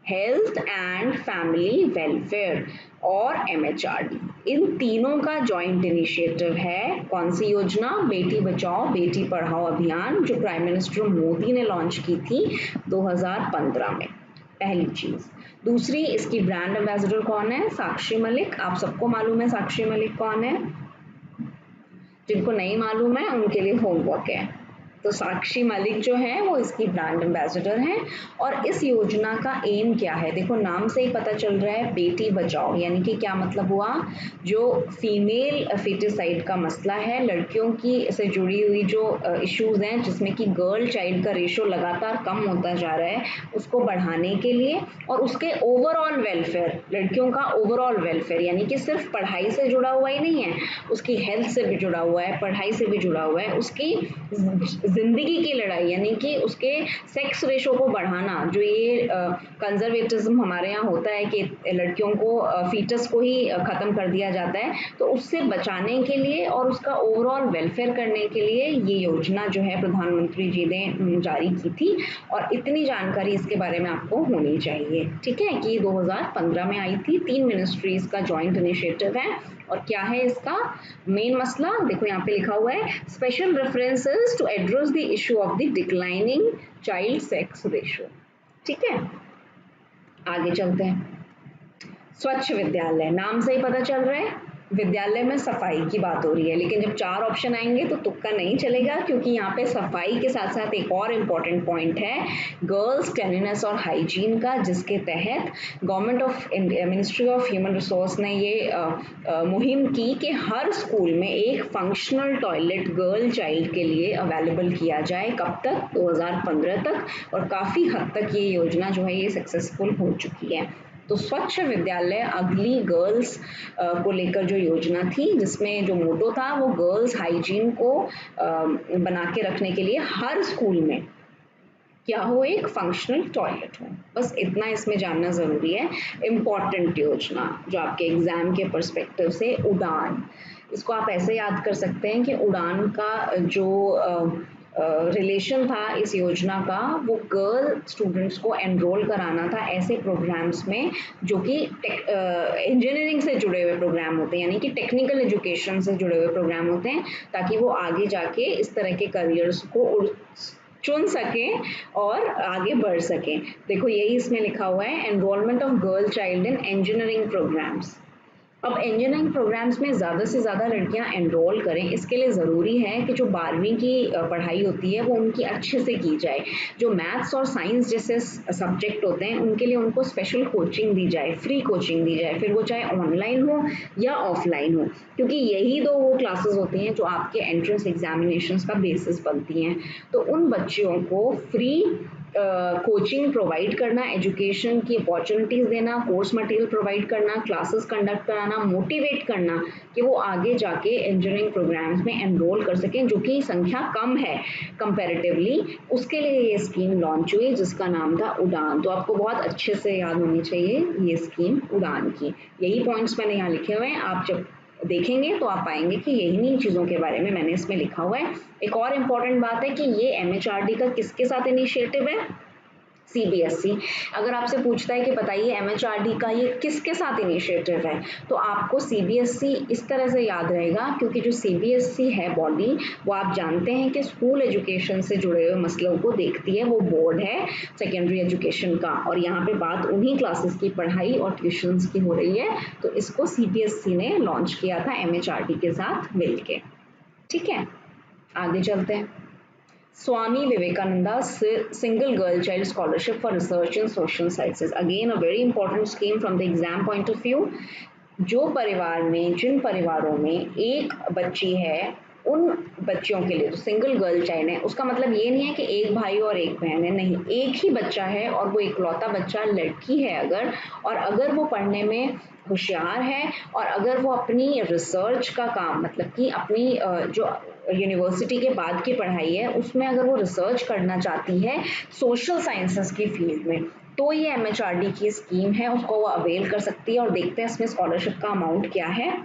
health and family welfare और MHRD। इन तीनों का जॉइंट इनिशिएटिव है कौन सी योजना, बेटी बचाओ बेटी पढ़ाओ अभियान, जो प्राइम मिनिस्टर मोदी ने लॉन्च की थी 2015 में। पहली चीज। दूसरी, इसकी ब्रांड एम्बेसडर कौन है, साक्षी मलिक। आप सबको मालूम है साक्षी मलिक कौन है, जिनको नहीं मालूम है उनके लिए होमवर्क है। तो साक्षी मलिक जो है वो इसकी ब्रांड एम्बेसडर हैं। और इस योजना का एम क्या है, देखो नाम से ही पता चल रहा है बेटी बचाओ, यानी कि क्या मतलब हुआ, जो फीमेल फीटिसाइड का मसला है, लड़कियों की से जुड़ी हुई जो इश्यूज हैं जिसमें कि गर्ल चाइल्ड का रेशो लगातार कम होता जा रहा है, उसको बढ़ाने के लिए और उसके ओवरऑल वेलफेयर, लड़कियों का ओवरऑल वेलफेयर, यानी कि सिर्फ पढ़ाई से जुड़ा हुआ ही नहीं है, उसकी हेल्थ से भी जुड़ा हुआ है, पढ़ाई से भी जुड़ा हुआ है, उसकी जिंदगी की लड़ाई, यानी कि उसके सेक्स रेशो को बढ़ाना। जो ये कंजर्वेटिज्म हमारे यहाँ होता है कि लड़कियों को फीटस को ही खत्म कर दिया जाता है, तो उससे बचाने के लिए और उसका ओवरऑल वेलफेयर करने के लिए ये योजना जो है प्रधानमंत्री जी ने जारी की थी। और इतनी जानकारी इसके बारे में आपको होनी चाहिए, ठीक है, कि 2015 में आई थी। 3 मिनिस्ट्रीज का जॉइंट इनिशिएटिव है। और क्या है इसका मेन मसला, देखो यहाँ पे लिखा हुआ है special references to address the issue of the declining child sex ratio. ठीक है, आगे चलते हैं। स्वच्छ विद्यालय, नाम से ही पता चल रहा है विद्यालय में सफाई की बात हो रही है, लेकिन जब 4 ऑप्शन आएंगे तो तुक्का नहीं चलेगा, क्योंकि यहाँ पे सफाई के साथ साथ एक और इम्पॉर्टेंट पॉइंट है गर्ल्स क्लीनलीनेस और हाइजीन का, जिसके तहत government of India ministry of human resource ने ये मुहिम की कि हर स्कूल में एक फंक्शनल टॉयलेट गर्ल चाइल्ड के लिए अवेलेबल किया जाए। कब तक, 2015 तक। और काफ़ी हद तक ये योजना जो है ये सक्सेसफुल हो चुकी है। तो स्वच्छ विद्यालय अगली गर्ल्स को लेकर जो योजना थी, जिसमें जो मोटो था वो गर्ल्स हाइजीन को बना के रखने के लिए हर स्कूल में क्या हो, एक फंक्शनल टॉयलेट हो। बस इतना इसमें जानना ज़रूरी है। इम्पॉर्टेंट योजना जो आपके एग्ज़ाम के पर्सपेक्टिव से, उड़ान, इसको आप ऐसे याद कर सकते हैं कि उड़ान का जो रिलेशन था इस योजना का, वो गर्ल स्टूडेंट्स को एनरोल कराना था ऐसे प्रोग्राम्स में जो कि इंजीनियरिंग से जुड़े हुए प्रोग्राम होते हैं, यानी कि टेक्निकल एजुकेशन से जुड़े हुए प्रोग्राम होते हैं, ताकि वो आगे जाके इस तरह के करियर्स को चुन सकें और आगे बढ़ सकें। देखो यही इसमें लिखा हुआ है, enrolment of girl child in engineering programmes. अब इंजीनियरिंग प्रोग्राम्स में ज़्यादा से ज़्यादा लड़कियां एनरोल करें, इसके लिए ज़रूरी है कि जो 12वीं की पढ़ाई होती है वो उनकी अच्छे से की जाए। जो मैथ्स और साइंस जैसे सब्जेक्ट होते हैं उनके लिए उनको स्पेशल कोचिंग दी जाए, फ्री कोचिंग दी जाए, फिर वो चाहे ऑनलाइन हो या ऑफलाइन हो, क्योंकि यही दो वो क्लासेस होती हैं जो आपके एंट्रेंस एग्जामिनेशंस का बेसिस बनती हैं। तो उन बच्चियों को फ्री कोचिंग प्रोवाइड करना, एजुकेशन की अपॉर्चुनिटीज़ देना, कोर्स मटेरियल प्रोवाइड करना, क्लासेस कंडक्ट कराना, मोटिवेट करना कि वो आगे जाके इंजीनियरिंग प्रोग्राम्स में एनरोल कर सकें, जो कि संख्या कम है कंपैरेटिवली। उसके लिए ये स्कीम लॉन्च हुई जिसका नाम था उड़ान। तो आपको बहुत अच्छे से याद होनी चाहिए ये स्कीम उड़ान की। यही पॉइंट्स मैंने यहाँ लिखे हुए हैं, आप जब देखेंगे तो आप पाएंगे कि यही चीज़ों के बारे में मैंने इसमें लिखा हुआ है। एक और इम्पॉर्टेंट बात है कि ये एमएचआरडी का किसके साथ इनिशिएटिव है, सीबीएसई। अगर आपसे पूछता है कि बताइए एमएचआरडी का ये किसके साथ इनिशिएटिव है, तो आपको सीबीएसई इस तरह से याद रहेगा, क्योंकि जो सीबीएसई है बॉडी, वो आप जानते हैं कि स्कूल एजुकेशन से जुड़े हुए मसलों को देखती है, वो बोर्ड है सेकेंडरी एजुकेशन का, और यहाँ पे बात उन्हीं क्लासेस की पढ़ाई और ट्यूशंस की हो रही है। तो इसको सीबीएसई ने लॉन्च किया था एमएचआरडी के साथ मिलके। ठीक है, आगे चलते हैं। Swami Vivekananda Single Girl Child Scholarship for Research in Social Sciences. Again, a very important scheme from the exam point of view. जो परिवार में, जिन परिवारों में एक बच्ची है, उन बच्चियों के लिए, जो सिंगल गर्ल चाइल्ड है, उसका मतलब ये नहीं है कि एक भाई और एक बहन है, नहीं, एक ही बच्चा है और वो इकलौता बच्चा लड़की है अगर, और अगर वो पढ़ने में होशियार है और अगर वो अपनी रिसर्च का काम, मतलब कि अपनी जो यूनिवर्सिटी के बाद की पढ़ाई है उसमें अगर वो रिसर्च करना चाहती है सोशल साइंसेस की फील्ड में, तो ये एमएचआरडी की स्कीम है, उसको वो अवेल कर सकती है। और देखते हैं इसमें स्कॉलरशिप का अमाउंट क्या है।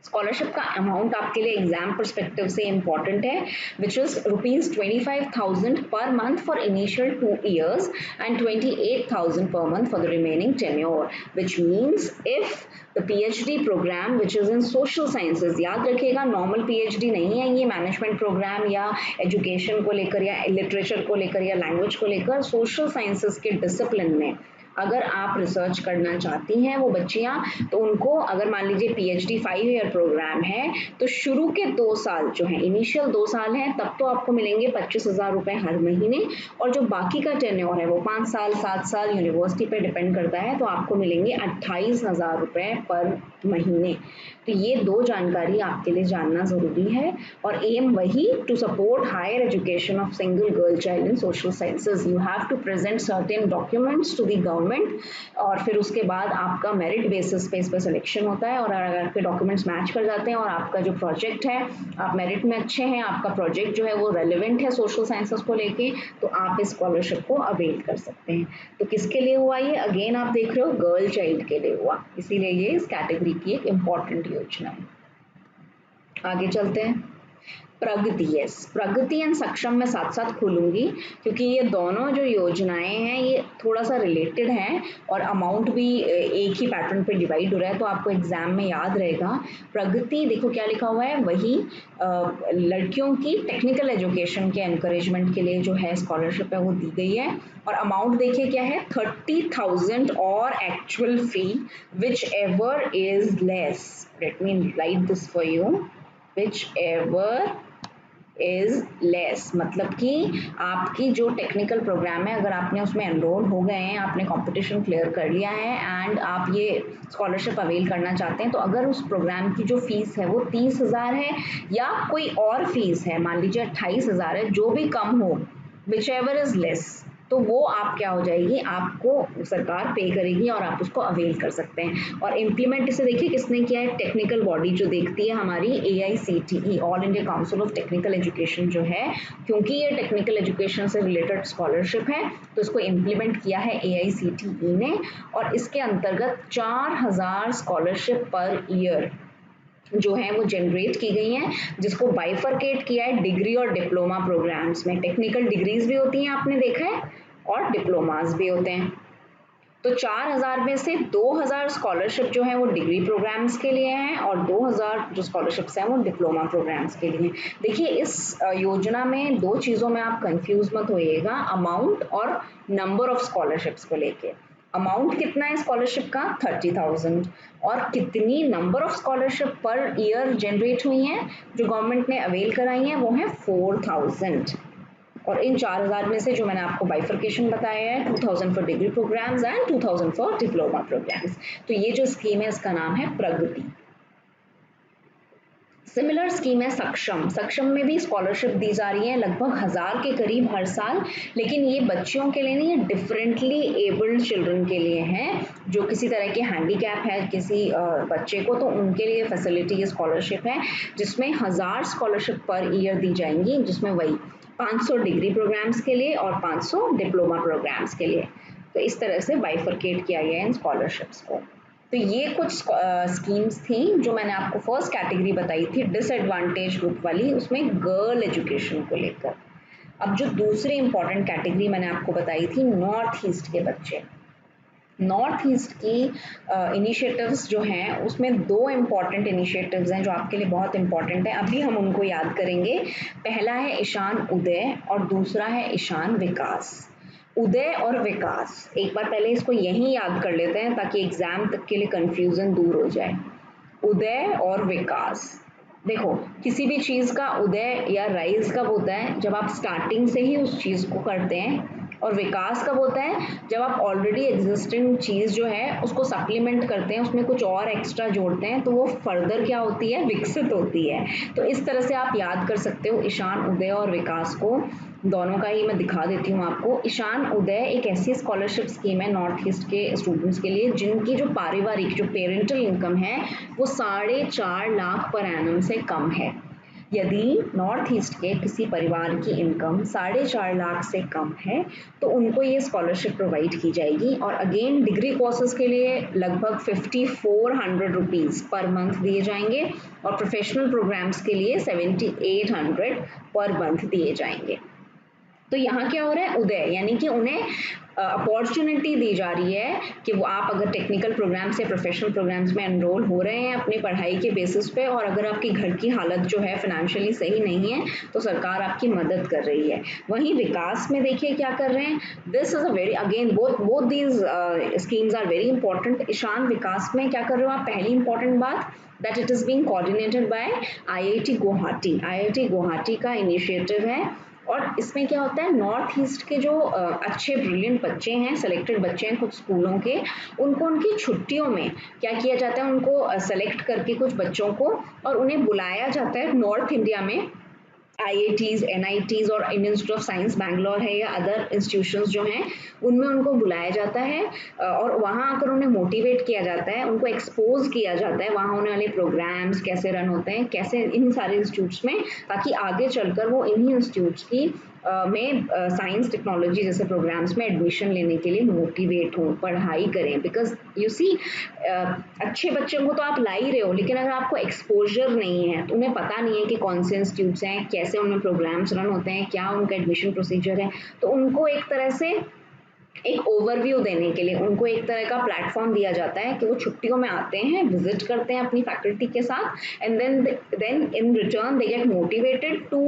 स्कॉलरशिप का अमाउंट आपके लिए एग्जाम परस्पेक्टिव से इम्पॉर्टेंट है, which is ₹25,000 per month for initial 2 years and 28,000 per month for the remaining tenure, which means if the PhD program which is in social sciences, याद रखिएगा normal PhD नहीं है ये, management programme या education को लेकर या लिटरेचर को लेकर या लैंग्वेज को लेकर, सोशल साइंसेस के डिसिप्लिन में अगर आप रिसर्च करना चाहती हैं वो बच्चियां, तो उनको अगर मान लीजिए PhD 5 ईयर प्रोग्राम है, तो शुरू के 2 साल जो है, इनिशियल 2 साल हैं, तब तो आपको मिलेंगे 25,000 रुपये हर महीने, और जो बाकी का टेन्योर है वो 5 साल 7 साल यूनिवर्सिटी पे डिपेंड करता है, तो आपको मिलेंगे 28,000 रुपये पर महीने। तो ये 2 जानकारी आपके लिए जानना ज़रूरी है, और एम वही, to support higher education of single girl child in social sciences you have to present certain documents to the government, और फिर उसके बाद आपका मेरिट बेसिस पे इस पर सिलेक्शन होता है, और अगर आपके डॉक्यूमेंट्स मैच कर जाते हैं और आपका जो प्रोजेक्ट है, आप मेरिट में अच्छे हैं, आपका प्रोजेक्ट जो है वो रेलिवेंट है सोशल साइंसेस को लेके, तो आप इस स्कॉलरशिप को अवेल कर सकते हैं। तो किसके लिए हुआ ये, अगेन आप देख रहे हो गर्ल चाइल्ड के लिए हुआ, इसीलिए ये इस कैटेगरी की एक इम्पॉर्टेंट योजना है। आगे चलते हैं। प्रगति, यस, प्रगति एंड सक्षम में साथ साथ खोलूंगी, क्योंकि ये दोनों जो योजनाएं हैं ये थोड़ा सा रिलेटेड हैं और अमाउंट भी एक ही पैटर्न पे डिवाइड हो रहा है, तो आपको एग्जाम में याद रहेगा। प्रगति देखो क्या लिखा हुआ है, वही लड़कियों की टेक्निकल एजुकेशन के एनकरेजमेंट के लिए जो है स्कॉलरशिप है वो दी गई है, और अमाउंट देखिए क्या है, 30,000 और actual fee which ever is less, let me right this for you, which ever is less, मतलब कि आपकी जो टेक्निकल प्रोग्राम है, अगर आपने उसमें एनरोल हो गए हैं, आपने कंपटीशन क्लियर कर लिया है एंड आप ये स्कॉलरशिप अवेल करना चाहते हैं, तो अगर उस प्रोग्राम की जो फीस है वो 30,000 है या कोई और फीस है, मान लीजिए 28,000 है, जो भी कम हो, विच एवर इज लेस, तो वो आप क्या हो जाएगी, आपको सरकार पे करेगी और आप उसको अवेल कर सकते हैं। और इम्प्लीमेंट इसे देखिए किसने किया है, टेक्निकल बॉडी जो देखती है हमारी AICTE, all India council of technical education जो है, क्योंकि ये टेक्निकल एजुकेशन से रिलेटेड स्कॉलरशिप है तो इसको इम्प्लीमेंट किया है AICTE ने, और इसके अंतर्गत 4000 स्कॉलरशिप पर ईयर जो है वो जनरेट की गई हैं, जिसको बाइफरकेट किया है डिग्री और डिप्लोमा प्रोग्राम्स में। टेक्निकल डिग्रीज भी होती हैं आपने देखा है, और डिप्लोमास भी होते हैं। तो 4000 में से 2000 स्कॉलरशिप जो है वो डिग्री प्रोग्राम्स के लिए हैं और 2000 जो स्कॉलरशिप्स हैं वो डिप्लोमा प्रोग्राम्स के लिए। देखिए इस योजना में दो चीज़ों में आप कंफ्यूज मत होइएगा, अमाउंट और नंबर ऑफ स्कॉलरशिप्स को लेके। अमाउंट कितना है स्कॉलरशिप का, 30,000, और कितनी number of scholarship per year generate हुई हैं जो गवर्नमेंट ने अवेल कराई हैं वो है 4000। और इन 4000 में से जो मैंने आपको बाइफर्केशन बताया है, 2000 for degree programs and 2000 for diploma programs. तो ये जो स्कीम है इसका नाम है प्रगति। सिमिलर स्कीम है सक्षम। सक्षम में भी स्कॉलरशिप दी जा रही है लगभग 1000 के करीब हर साल, लेकिन ये बच्चियों के लिए नहीं है, डिफरेंटली एबल्ड चिल्ड्रन के लिए हैं, जो किसी तरह के हैंडीकैप है किसी बच्चे को, तो उनके लिए फैसिलिटी ये स्कॉलरशिप है, जिसमें 1000 स्कॉलरशिप पर ईयर दी जाएंगी, जिसमें वही 500 डिग्री प्रोग्राम्स के लिए और 500 डिप्लोमा प्रोग्राम्स के लिए। तो इस तरह से बाइफरकेट किया गया है इन स्कॉलरशिप्स को। तो ये कुछ स्कीम्स थी जो मैंने आपको फर्स्ट कैटेगरी बताई थी डिसएडवांटेज ग्रुप वाली, उसमें गर्ल एजुकेशन को लेकर। अब जो दूसरी इंपॉर्टेंट कैटेगरी मैंने आपको बताई थी नॉर्थ ईस्ट के बच्चे। नॉर्थ ईस्ट की इनिशिएटिव्स जो हैं उसमें दो इम्पॉर्टेंट इनिशिएटिव्स हैं जो आपके लिए बहुत इम्पॉर्टेंट है, अभी हम उनको याद करेंगे। पहला है ईशान उदय और दूसरा है ईशान विकास। उदय और विकास, एक बार पहले इसको यहीं याद कर लेते हैं ताकि एग्जाम तक के लिए कंफ्यूजन दूर हो जाए। उदय और विकास, देखो किसी भी चीज़ का उदय या राइज कब होता है, जब आप स्टार्टिंग से ही उस चीज़ को करते हैं, और विकास कब होता है, जब आप ऑलरेडी एग्जिस्टिंग चीज़ जो है उसको सप्लीमेंट करते हैं, उसमें कुछ और एक्स्ट्रा जोड़ते हैं, तो वो फर्दर क्या होती है, विकसित होती है। तो इस तरह से आप याद कर सकते हो ईशान उदय और विकास को, दोनों का ही मैं दिखा देती हूँ आपको। ईशान उदय एक ऐसी स्कॉलरशिप स्कीम है नॉर्थ ईस्ट के स्टूडेंट्स के लिए जिनकी जो पारिवारिक जो पेरेंटल इनकम है वो 4.5 लाख पर एनम से कम है। यदि नॉर्थ ईस्ट के किसी परिवार की इनकम 4.5 लाख से कम है तो उनको ये स्कॉलरशिप प्रोवाइड की जाएगी। और अगेन डिग्री कोर्सेज के लिए लगभग 5400 रुपीज़ पर मंथ दिए जाएंगे और प्रोफेशनल प्रोग्राम्स के लिए 7800 पर मंथ दिए जाएंगे। तो यहाँ क्या हो रहा है, उदय यानी कि उन्हें अपॉर्चुनिटी दी जा रही है कि वो आप अगर टेक्निकल प्रोग्राम्स या प्रोफेशनल प्रोग्राम्स में एनरोल हो रहे हैं अपनी पढ़ाई के बेसिस पे, और अगर आपकी घर की हालत जो है फाइनेंशियली सही नहीं है तो सरकार आपकी मदद कर रही है। वहीं विकास में देखिए क्या कर रहे हैं, this is a very again both these schemes are very important. Ishan Vikas में क्या कर रहे हो आप, पहली इंपॉर्टेंट बात that it is being coordinated by IIT Guwahati. IIT Guwahati का इनिशिएटिव है और इसमें क्या होता है, नॉर्थ ईस्ट के जो अच्छे ब्रिलियंट बच्चे हैं, सेलेक्टेड बच्चे हैं कुछ स्कूलों के, उनको उनकी छुट्टियों में क्या किया जाता है, उनको सेलेक्ट करके कुछ बच्चों को और उन्हें बुलाया जाता है नॉर्थ इंडिया में IITs, NITs और Indian institute of science Bangalore है या अदर इंस्टीट्यूशंस जो हैं उनमें उनको बुलाया जाता है और वहाँ आकर उन्हें मोटिवेट किया जाता है, उनको एक्सपोज किया जाता है वहाँ होने वाले प्रोग्राम्स कैसे रन होते हैं, कैसे इन सारे इंस्टीट्यूट्स में, ताकि आगे चलकर वो इन्हीं इंस्टीट्यूट्स की में साइंस टेक्नोलॉजी जैसे प्रोग्राम्स में एडमिशन लेने के लिए मोटिवेट हों, पढ़ाई करें। बिकॉज यू सी अच्छे बच्चों को तो आप ला ही रहे हो, लेकिन अगर आपको एक्सपोजर नहीं है तो उन्हें पता नहीं है कि कौन से इंस्टीट्यूट्स हैं, कैसे उनमें प्रोग्राम्स रन होते हैं, क्या उनका एडमिशन प्रोसीजर है, तो उनको एक तरह से एक ओवरव्यू देने के लिए उनको एक तरह का प्लेटफॉर्म दिया जाता है कि वो छुट्टियों में आते हैं, विजिट करते हैं अपनी फैकल्टी के साथ and then in return they get motivated to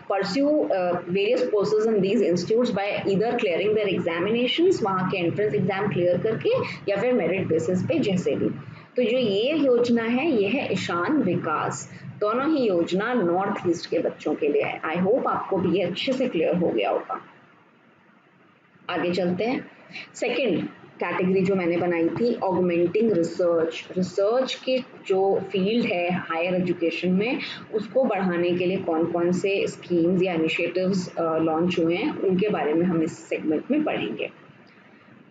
pursue various courses in these institutes by either clearing their examinations, वहाँ के एंट्रेंस एग्जाम क्लियर करके या फिर मेरिट बेसिस पे जैसे भी। तो जो ये योजना है ये है ईशान विकास, दोनों ही योजना नॉर्थ ईस्ट के बच्चों के लिए है। आई होप आपको भी ये अच्छे से क्लियर हो गया होगा। आगे चलते हैं। सेकंड, कैटेगरी जो मैंने बनाई थी, ऑगमेंटिंग रिसर्च, रिसर्च की जो फील्ड है हायर एजुकेशन में उसको बढ़ाने के लिए कौन कौन से स्कीम्स या इनिशिएटिव्स लॉन्च हुए हैं उनके बारे में हम इस सेगमेंट में पढ़ेंगे।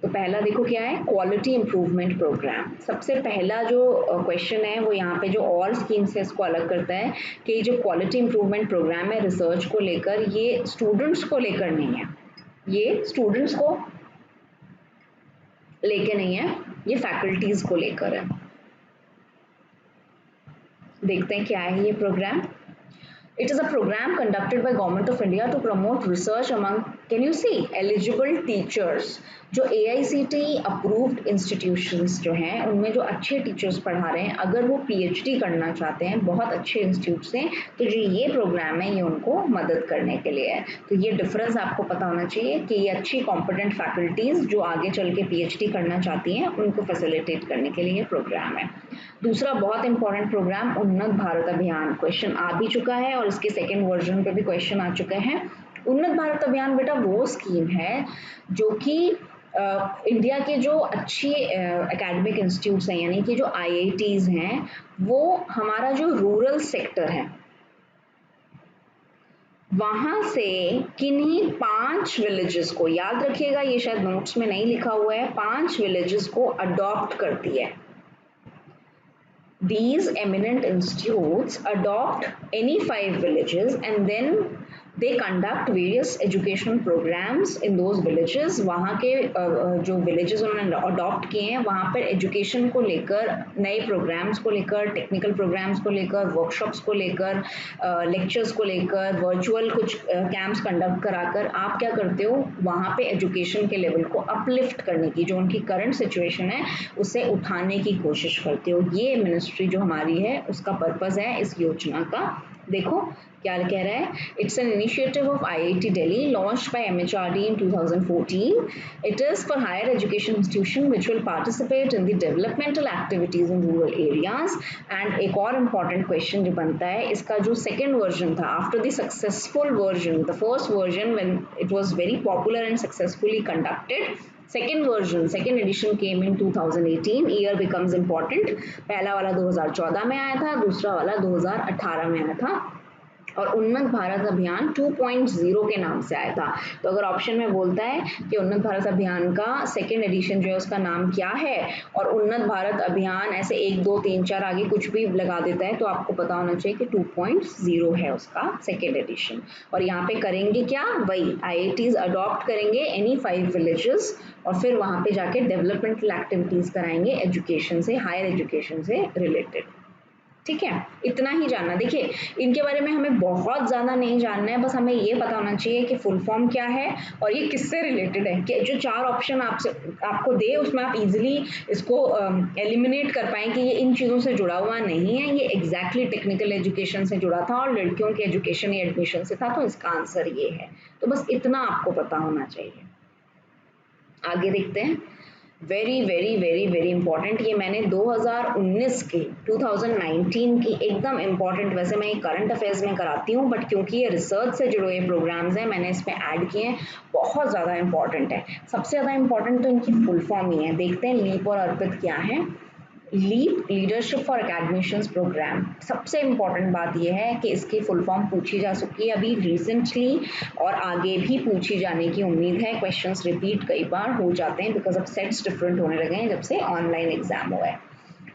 तो पहला देखो क्या है, क्वालिटी इंप्रूवमेंट प्रोग्राम। सबसे पहला जो क्वेश्चन है वो यहाँ पे जो और स्कीम से इसको अलग करता है कि जो क्वालिटी इंप्रूवमेंट प्रोग्राम है रिसर्च को लेकर, ये स्टूडेंट्स को लेकर नहीं है, ये स्टूडेंट्स को लेके नहीं है, ये फैकल्टीज को लेकर है। देखते हैं क्या है ये programme. It is a program conducted by Government of India to promote research among, can you see, eligible teachers। जो AICTE approved institutions जो हैं उनमें जो अच्छे टीचर्स पढ़ा रहे हैं, अगर वो PhD करना चाहते हैं बहुत अच्छे इंस्टीट्यूट से, तो जो ये प्रोग्राम है ये उनको मदद करने के लिए है। तो ये डिफरेंस आपको पता होना चाहिए कि ये अच्छी कॉम्पिटेंट फैकल्टीज जो आगे चल के PhD करना चाहती हैं उनको फैसिलिटेट करने के लिए ये प्रोग्राम है। दूसरा बहुत इंपॉर्टेंट प्रोग्राम उन्नत भारत अभियान, क्वेश्चन आ भी चुका है और इसके सेकेंड वर्जन पे भी क्वेश्चन आ चुके हैं। उन्नत भारत अभियान बेटा वो स्कीम है जो कि इंडिया के जो अच्छी एकेडमिक इंस्टीट्यूट्स हैं यानी कि जो IITs हैं, वो हमारा जो रूरल सेक्टर है वहां से किन्हीं 5 विलेजेस को, याद रखिएगा ये शायद नोट्स में नहीं लिखा हुआ है, 5 विलेजेस को अडॉप्ट करती है। These eminent institutes adopt any 5 villages and then they conduct various educational programs in those villages। वहाँ के जो villages उन्होंने अडॉप्ट किए हैं वहाँ पर एजुकेशन को लेकर, नए प्रोग्राम्स को लेकर, टेक्निकल प्रोग्राम्स को लेकर, वर्कशॉप्स को लेकर, लेक्चर्स को लेकर, वर्चुअल कुछ कैंप्स कंडक्ट कराकर आप क्या करते हो, वहाँ पे एजुकेशन के लेवल को अपलिफ्ट करने की, जो उनकी करंट सिचुएशन है उसे उठाने की कोशिश करते हो। ये मिनिस्ट्री जो हमारी है उसका पर्पस है इस योजना का। देखो क्या कह रहा है, it's an initiative of IIT Delhi launched by MHRD in 2014। It is for higher education institution which will participate in the developmental activities in rural areas. And एक और इम्पॉर्टेंट क्वेश्चन जो बनता है, इसका जो सेकेंड वर्जन था after the successful version, the first version when it was very popular and successfully conducted, second edition came in 2018। year becomes important। पहला वाला 2014 में आया था, दूसरा वाला 2018 में आया था और उन्नत भारत अभियान 2.0 के नाम से आया था। तो अगर ऑप्शन में बोलता है कि उन्नत भारत अभियान का सेकेंड एडिशन जो है उसका नाम क्या है और उन्नत भारत अभियान ऐसे 1 2 3 4 आगे कुछ भी लगा देता है, तो आपको पता होना चाहिए कि 2.0 है उसका सेकेंड एडिशन। और यहाँ पे करेंगे क्या, वही IITs अडॉप्ट करेंगे एनी 5 विलेजेस और फिर वहाँ पे जाके डेवलपमेंटल एक्टिविटीज कराएंगे एजुकेशन से, हायर एजुकेशन से रिलेटेड। ठीक है, इतना ही जानना। देखिए इनके बारे में हमें बहुत ज़्यादा नहीं जानना है, बस हमें ये पता होना चाहिए कि फुल फॉर्म क्या है और ये किससे रिलेटेड है, कि जो 4 ऑप्शन आपको दे उसमें आप इजीली इसको एलिमिनेट कर पाएँ कि ये इन चीज़ों से जुड़ा हुआ नहीं है, ये एग्जैक्टली टेक्निकल एजुकेशन से जुड़ा था और लड़कियों के एजुकेशन या एडमिशन से था, तो इसका आंसर ये है। तो बस इतना आपको पता होना चाहिए। आगे देखते हैं, very very very very important, ये मैंने 2019 की 2019 की एकदम इंपॉर्टेंट, वैसे मैं ये करंट अफेयर्स में कराती हूँ बट क्योंकि ये रिसर्च से जुड़े हुए प्रोग्राम्स हैं मैंने इसमें ऐड किए हैं, बहुत ज़्यादा इंपॉर्टेंट है। सबसे ज़्यादा इंपॉर्टेंट तो इनकी फुल फॉर्म ही है। देखते हैं लीप और अर्पित क्या है। Leap leadership for academicians program, सबसे इम्पॉर्टेंट बात यह है कि इसकी फुल फॉर्म पूछी जा चुकी है अभी रिसेंटली और आगे भी पूछी जाने की उम्मीद है। क्वेश्चंस रिपीट कई बार हो जाते हैं बिकॉज अब सेट्स डिफरेंट होने लगे हैं जब से ऑनलाइन एग्जाम हुआ है।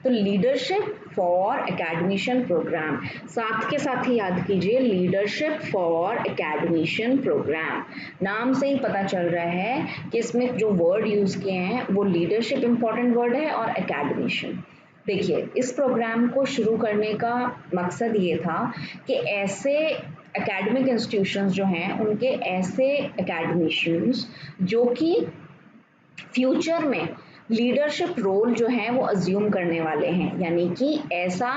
तो लीडरशिप फॉर एकेडमिशियन प्रोग्राम, साथ के साथ ही याद कीजिए लीडरशिप फॉर एकेडमिशियन प्रोग्राम, नाम से ही पता चल रहा है कि इसमें जो वर्ड यूज किए हैं वो लीडरशिप इंपॉर्टेंट वर्ड है और एकेडमिशियन। देखिए इस प्रोग्राम को शुरू करने का मकसद ये था कि ऐसे एकेडमिक इंस्टीट्यूशंस जो हैं उनके ऐसे एकेडमिशियंस जो कि फ्यूचर में लीडरशिप रोल जो है वो अज्यूम करने वाले हैं, यानी कि ऐसा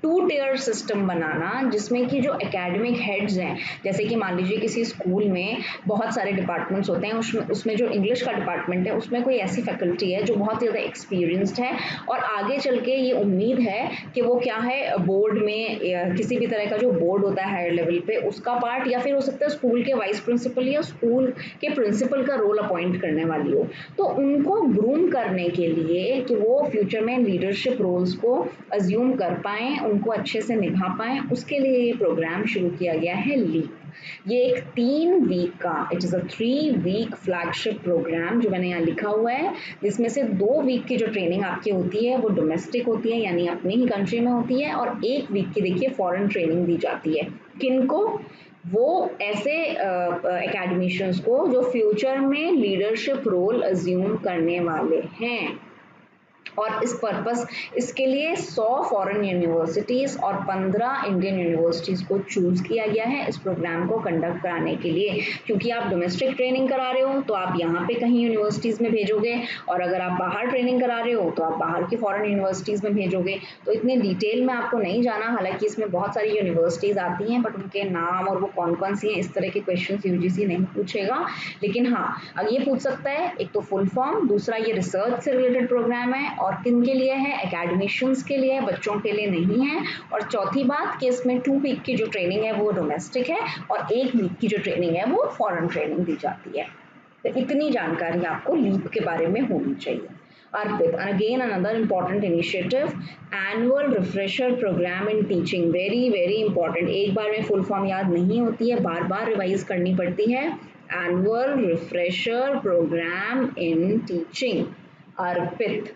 टू टियर सिस्टम बनाना जिसमें कि जो एकेडमिक हेड्स हैं, जैसे कि मान लीजिए किसी स्कूल में बहुत सारे डिपार्टमेंट्स होते हैं, उसमें जो इंग्लिश का डिपार्टमेंट है उसमें कोई ऐसी फैकल्टी है जो बहुत ज़्यादा एक्सपीरियंस्ड है और आगे चल के ये उम्मीद है कि वो क्या है बोर्ड में किसी भी तरह का जो बोर्ड होता है हायर लेवल पे उसका पार्ट, या फिर हो सकता है स्कूल के वाइस प्रिंसिपल या स्कूल के प्रिंसिपल का रोल अपॉइंट करने वाली हो, तो उनको ग्रूम करने के लिए कि वो फ्यूचर में लीडरशिप रोल्स को अज्यूम कर पाएँ, उनको अच्छे से निभा पाएँ, उसके लिए ये प्रोग्राम शुरू किया गया है लीप। ये एक 3 वीक का, it is a 3 week flagship program जो मैंने यहाँ लिखा हुआ है, जिसमें से 2 वीक की जो ट्रेनिंग आपकी होती है वो डोमेस्टिक होती है यानी अपनी ही कंट्री में होती है, और 1 वीक की देखिए फॉरेन ट्रेनिंग दी जाती है। किनको? वो ऐसे एकेडमिशियंस को जो फ्यूचर में लीडरशिप रोल अज्यूम करने वाले हैं, और इस पर्पस इसके लिए 100 फॉरेन यूनिवर्सिटीज़ और 15 इंडियन यूनिवर्सिटीज़ को चूज़ किया गया है इस प्रोग्राम को कंडक्ट कराने के लिए। क्योंकि आप डोमेस्टिक ट्रेनिंग करा रहे हो तो आप यहाँ पे कहीं यूनिवर्सिटीज़ में भेजोगे, और अगर आप बाहर ट्रेनिंग करा रहे हो तो आप बाहर की फॉरेन यूनिवर्सिटीज़ में भेजोगे। तो इतनी डिटेल में आपको नहीं जाना, हालांकि इसमें बहुत सारी यूनिवर्सिटीज़ आती हैं बट उनके नाम और वो कौन कौन सी हैं इस तरह के क्वेश्चन यूजीसी नहीं पूछेगा। लेकिन हाँ, अब ये पूछ सकता है, एक तो फुल फॉर्म, दूसरा ये रिसर्च से रिलेटेड प्रोग्राम है और किन के लिए है? एकेडमिशियंस के लिए, बच्चों के लिए नहीं है। और चौथी बात कि इसमें 2 वीक की जो ट्रेनिंग है वो डोमेस्टिक है और 1 वीक की जो ट्रेनिंग है वो फॉरेन ट्रेनिंग दी जाती है। तो इतनी जानकारी आपको लीप के बारे में होनी चाहिए। अर्पित, and again another important initiative, annual refresher program in teaching, very important। एक बार में फुल फॉर्म याद नहीं होती है, बार बार रिवाइज करनी पड़ती है। Annual refresher programme in teaching, ARPIT.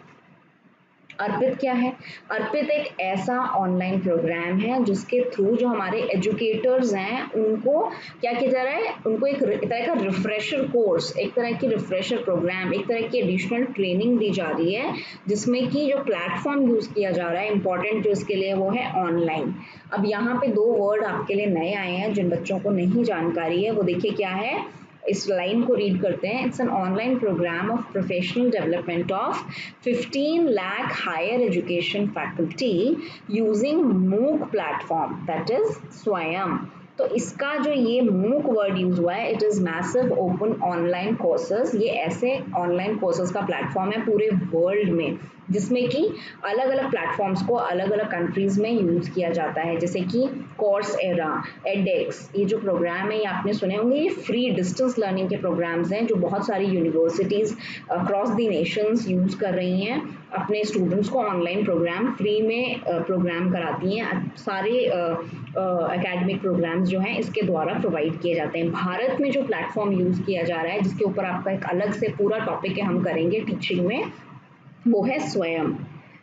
ARPIT क्या है? अर्पित एक ऐसा ऑनलाइन प्रोग्राम है जिसके थ्रू जो हमारे एजुकेटर्स हैं उनको क्या किया जा रहा है, उनको एक तरह का रिफ्रेशर कोर्स, एक तरह की रिफ्रेशर प्रोग्राम, एक तरह की एडिशनल ट्रेनिंग दी जा रही है, जिसमें कि जो प्लेटफॉर्म यूज किया जा रहा है इंपॉर्टेंट जो इसके लिए वो है ऑनलाइन। अब यहाँ पे 2 वर्ड आपके लिए नए आए हैं जिन बच्चों को नहीं जानकारी है, वो देखिए क्या है, इस लाइन को रीड करते हैं। It's an online program of professional development of 15 lakh higher education faculty using MOOC platform, that is Swayam. तो इसका जो ये मूक वर्ड यूज हुआ है, it is massive open online courses. ये ऐसे ऑनलाइन कोर्सेज का प्लेटफॉर्म है पूरे वर्ल्ड में जिसमें कि अलग अलग प्लेटफॉर्म्स को अलग अलग कंट्रीज में यूज किया जाता है, जैसे कि कोर्सेरा, एडेक्स। ये जो प्रोग्राम है ये आपने सुने होंगे, ये फ्री डिस्टेंस लर्निंग के प्रोग्राम्स हैं जो बहुत सारी universities across the Nations use कर रही हैं, अपने स्टूडेंट्स को ऑनलाइन प्रोग्राम फ्री में प्रोग्राम कराती हैं। सारे एकेडमिक प्रोग्राम्स जो हैं इसके द्वारा प्रोवाइड किए जाते हैं। भारत में जो प्लेटफॉर्म यूज किया जा रहा है, जिसके ऊपर आपका एक अलग से पूरा टॉपिक है हम करेंगे टीचिंग में, वो है स्वयं।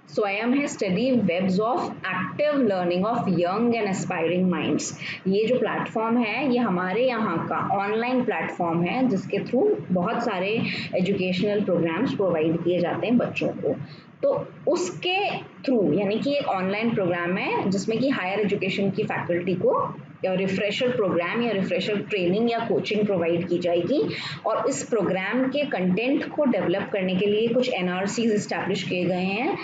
स्वयं है study webs of active learning of young and aspiring minds. ये जो प्लेटफॉर्म है ये हमारे यहाँ का ऑनलाइन प्लेटफॉर्म है जिसके थ्रू बहुत सारे एजुकेशनल प्रोग्राम्स प्रोवाइड किए जाते हैं बच्चों को। तो उसके थ्रू, यानी कि एक ऑनलाइन प्रोग्राम है जिसमें कि हायर एजुकेशन की फैकल्टी को रिफ्रेशर प्रोग्राम या रिफ्रेशर ट्रेनिंग या कोचिंग प्रोवाइड की जाएगी, और इस प्रोग्राम के कंटेंट को डेवलप करने के लिए कुछ एनआरसीज इस्टेब्लिश किए गए हैं,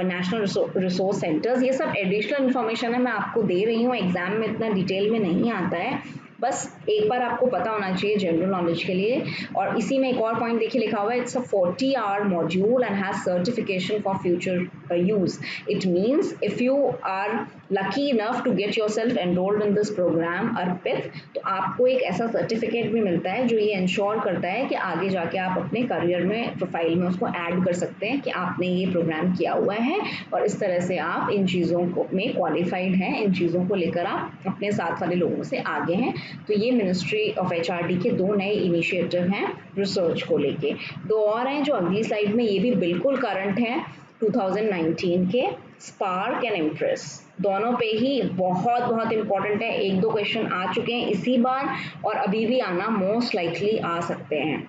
नेशनल रिसोर्स सेंटर्स। ये सब एडिशनल इन्फॉर्मेशन है, मैं आपको दे रही हूँ, एग्जाम में इतना डिटेल में नहीं आता है, बस एक बार आपको पता होना चाहिए जनरल नॉलेज के लिए। और इसी में एक और पॉइंट देखिए लिखा हुआ है, it's a 40-hour module and has certification for future use. It means if you are lucky enough to get yourself enrolled in this programme ARPIT, तो आपको एक ऐसा सर्टिफिकेट भी मिलता है जो ये इंश्योर करता है कि आगे जाके आप अपने करियर में प्रोफाइल में उसको ऐड कर सकते हैं कि आपने ये प्रोग्राम किया हुआ है, और इस तरह से आप इन चीज़ों को में क्वालिफाइड हैं, इन चीज़ों को लेकर आप अपने साथ वाले लोगों से आगे हैं। तो ये मिनिस्ट्री ऑफ एचआरडी के 2 नए इनिशिएटिव हैं रिसर्च को लेके। 2 और हैं जो अगली स्लाइड में, ये भी बिल्कुल करंट हैं 2019 के, स्पार्क एंड इम्प्रेस। दोनों पे ही बहुत बहुत इंपॉर्टेंट है, 1-2 क्वेश्चन आ चुके हैं इसी बार और अभी भी आना मोस्ट लाइकली आ सकते हैं।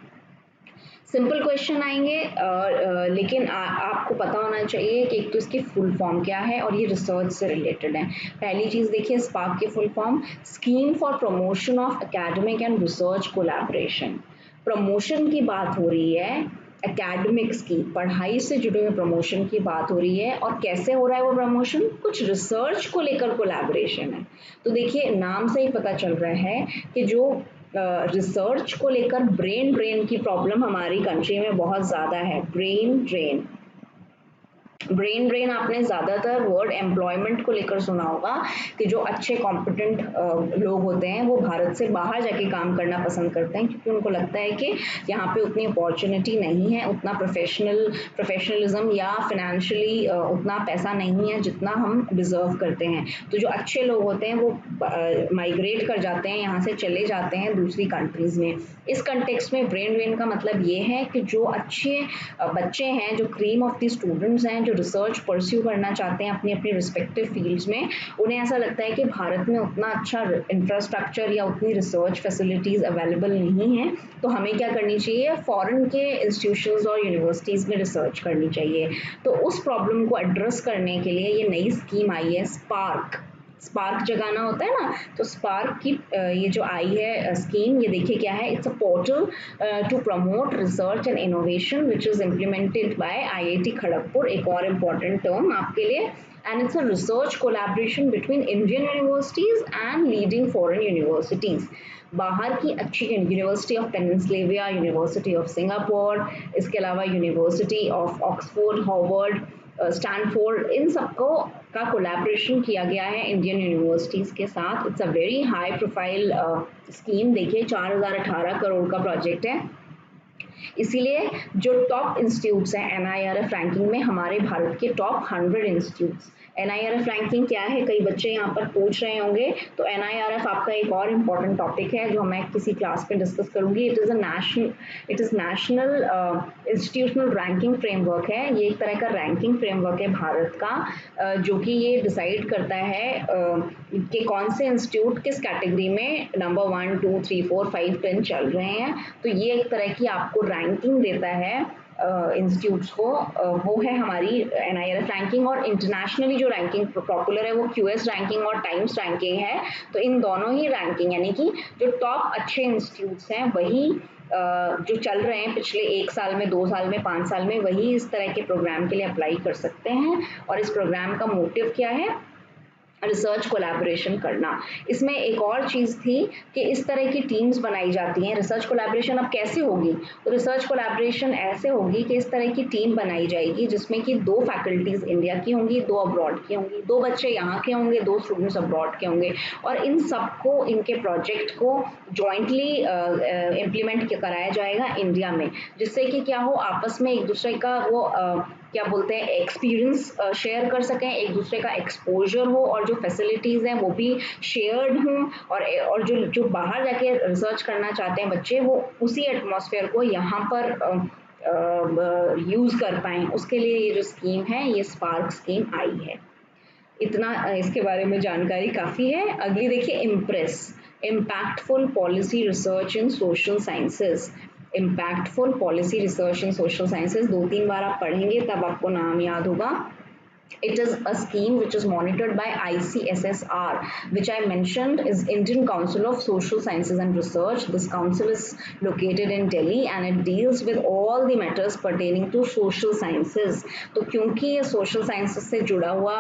सिंपल क्वेश्चन आएंगे, लेकिन आपको पता होना चाहिए कि एक तो इसकी फुल फॉर्म क्या है और ये रिसर्च से रिलेटेड है। पहली चीज़ देखिए, स्पार्क की full form, scheme for promotion of academic and research collaboration. Promotion की बात हो रही है एकेडमिक्स की, पढ़ाई से जुड़े हुए प्रमोशन की बात हो रही है। और कैसे हो रहा है वो प्रमोशन? कुछ रिसर्च को लेकर कोलैबोरेशन है। तो देखिए नाम से ही पता चल रहा है कि जो रिसर्च को लेकर ब्रेन ड्रेन की प्रॉब्लम हमारी कंट्री में बहुत ज़्यादा है। ब्रेन ड्रेन, ब्रेन ड्रेन आपने ज़्यादातर वर्ड एम्प्लॉयमेंट को लेकर सुना होगा कि जो अच्छे कॉम्पिटेंट लोग होते हैं वो भारत से बाहर जाके काम करना पसंद करते हैं, क्योंकि उनको लगता है कि यहाँ पे उतनी अपॉर्चुनिटी नहीं है, उतना प्रोफेशनलिज्म या फिनेंशियली उतना पैसा नहीं है जितना हम डिज़र्व करते हैं। तो जो अच्छे लोग होते हैं वो माइग्रेट कर जाते हैं, यहाँ से चले जाते हैं दूसरी कंट्रीज़ में। इस कंटेक्स्ट में ब्रेन ड्रेन का मतलब ये है कि जो अच्छे बच्चे हैं, जो क्रीम ऑफ द स्टूडेंट्स हैं, जो रिसर्च परस्यू करना चाहते हैं अपनी अपनी रिस्पेक्टिव फील्ड्स में, उन्हें ऐसा लगता है कि भारत में उतना अच्छा इंफ्रास्ट्रक्चर या उतनी रिसर्च फैसिलिटीज़ अवेलेबल नहीं है, तो हमें क्या करनी चाहिए, फॉरेन के इंस्टीट्यूशंस और यूनिवर्सिटीज़ में रिसर्च करनी चाहिए। तो उस प्रॉब्लम को एड्रेस करने के लिए ये नई स्कीम आई है, स्पार्क। स्पार्क जगाना होता है ना, तो स्पार्क की ये जो आई है स्कीम, ये देखिए क्या है, it's a portal to promote research and innovation which is implemented by IIT Kharagpur. एक और इम्पॉर्टेंट टर्म आपके लिए, and it's a research collaboration between Indian universities and leading foreign universities। बाहर की अच्छी university of Pennsylvania, university of Singapore, इसके अलावा university of Oxford, Harvard, Stanford, इन सबको का कोलैबोरेशन किया गया है इंडियन यूनिवर्सिटीज़ के साथ। It's a very high profile scheme. देखिए 4018 करोड़ का प्रोजेक्ट है। इसीलिए जो टॉप इंस्टीट्यूट्स हैं एनआईआरएफ रैंकिंग में, हमारे भारत के टॉप 100 इंस्टीट्यूट्स। एनआईआरएफ रैंकिंग क्या है, कई बच्चे यहाँ पर पूछ रहे होंगे। तो एनआईआरएफ आपका एक और इम्पॉर्टेंट टॉपिक है जो मैं किसी क्लास में डिस्कस करूंगी। It is national institutional ranking framework है। ये एक तरह का रैंकिंग फ्रेमवर्क है भारत का, जो कि ये डिसाइड करता है कि कौन से इंस्टीट्यूट किस कैटेगरी में नंबर 1, 2, 3, 4, 5, 10 चल रहे हैं। तो ये एक तरह की आपको रैंकिंग देता है इंस्टीट्यूट्स को। वो है हमारी एनआईआरएफ रैंकिंग। और इंटरनेशनली जो रैंकिंग पॉपुलर है वो क्यूएस रैंकिंग और टाइम्स रैंकिंग है। तो इन दोनों ही रैंकिंग, यानी कि जो टॉप अच्छे इंस्टीट्यूट्स हैं वही जो चल रहे हैं पिछले 1 साल में, 2 साल में, 5 साल में, वही इस तरह के प्रोग्राम के लिए अप्लाई कर सकते हैं। और इस प्रोग्राम का मोटिव क्या है, रिसर्च कोलैबोरेशन करना। इसमें एक और चीज़ थी कि इस तरह की टीम्स बनाई जाती हैं। रिसर्च कोलैबोरेशन अब कैसे होगी, तो रिसर्च कोलैबोरेशन ऐसे होगी कि इस तरह की टीम बनाई जाएगी जिसमें कि 2 फैकल्टीज़ इंडिया की होंगी, 2 अब्रॉड की होंगी, 2 बच्चे यहाँ के होंगे, 2 स्टूडेंट्स अब्रॉड के होंगे। और इन सबको, इनके प्रोजेक्ट को जॉइंटली इम्प्लीमेंट कराया जाएगा इंडिया में, जिससे कि क्या हो, आपस में एक दूसरे का वो क्या बोलते हैं, एक्सपीरियंस शेयर कर सकें, एक दूसरे का एक्सपोजर हो, और जो फैसिलिटीज़ हैं वो भी शेयर्ड हों। और जो जो बाहर जाके रिसर्च करना चाहते हैं बच्चे, वो उसी एटमॉस्फेयर को यहाँ पर यूज़ कर पाएँ। उसके लिए ये जो स्कीम है, ये स्पार्क स्कीम आई है। इतना इसके बारे में जानकारी काफ़ी है। अगली देखिए, इम्प्रेस, इम्पैक्टफुल पॉलिसी रिसर्च इन social sciences. Impactful policy research इन सोशल साइंसेज 2-3 बार आप पढ़ेंगे तब आपको नाम याद होगा। It is a scheme which is monitored by ICSSR, which I mentioned is Indian Council of Social Sciences and Research. This council is located in Delhi and it deals with all the matters pertaining to social sciences. तो क्योंकि ये social sciences से जुड़ा हुआ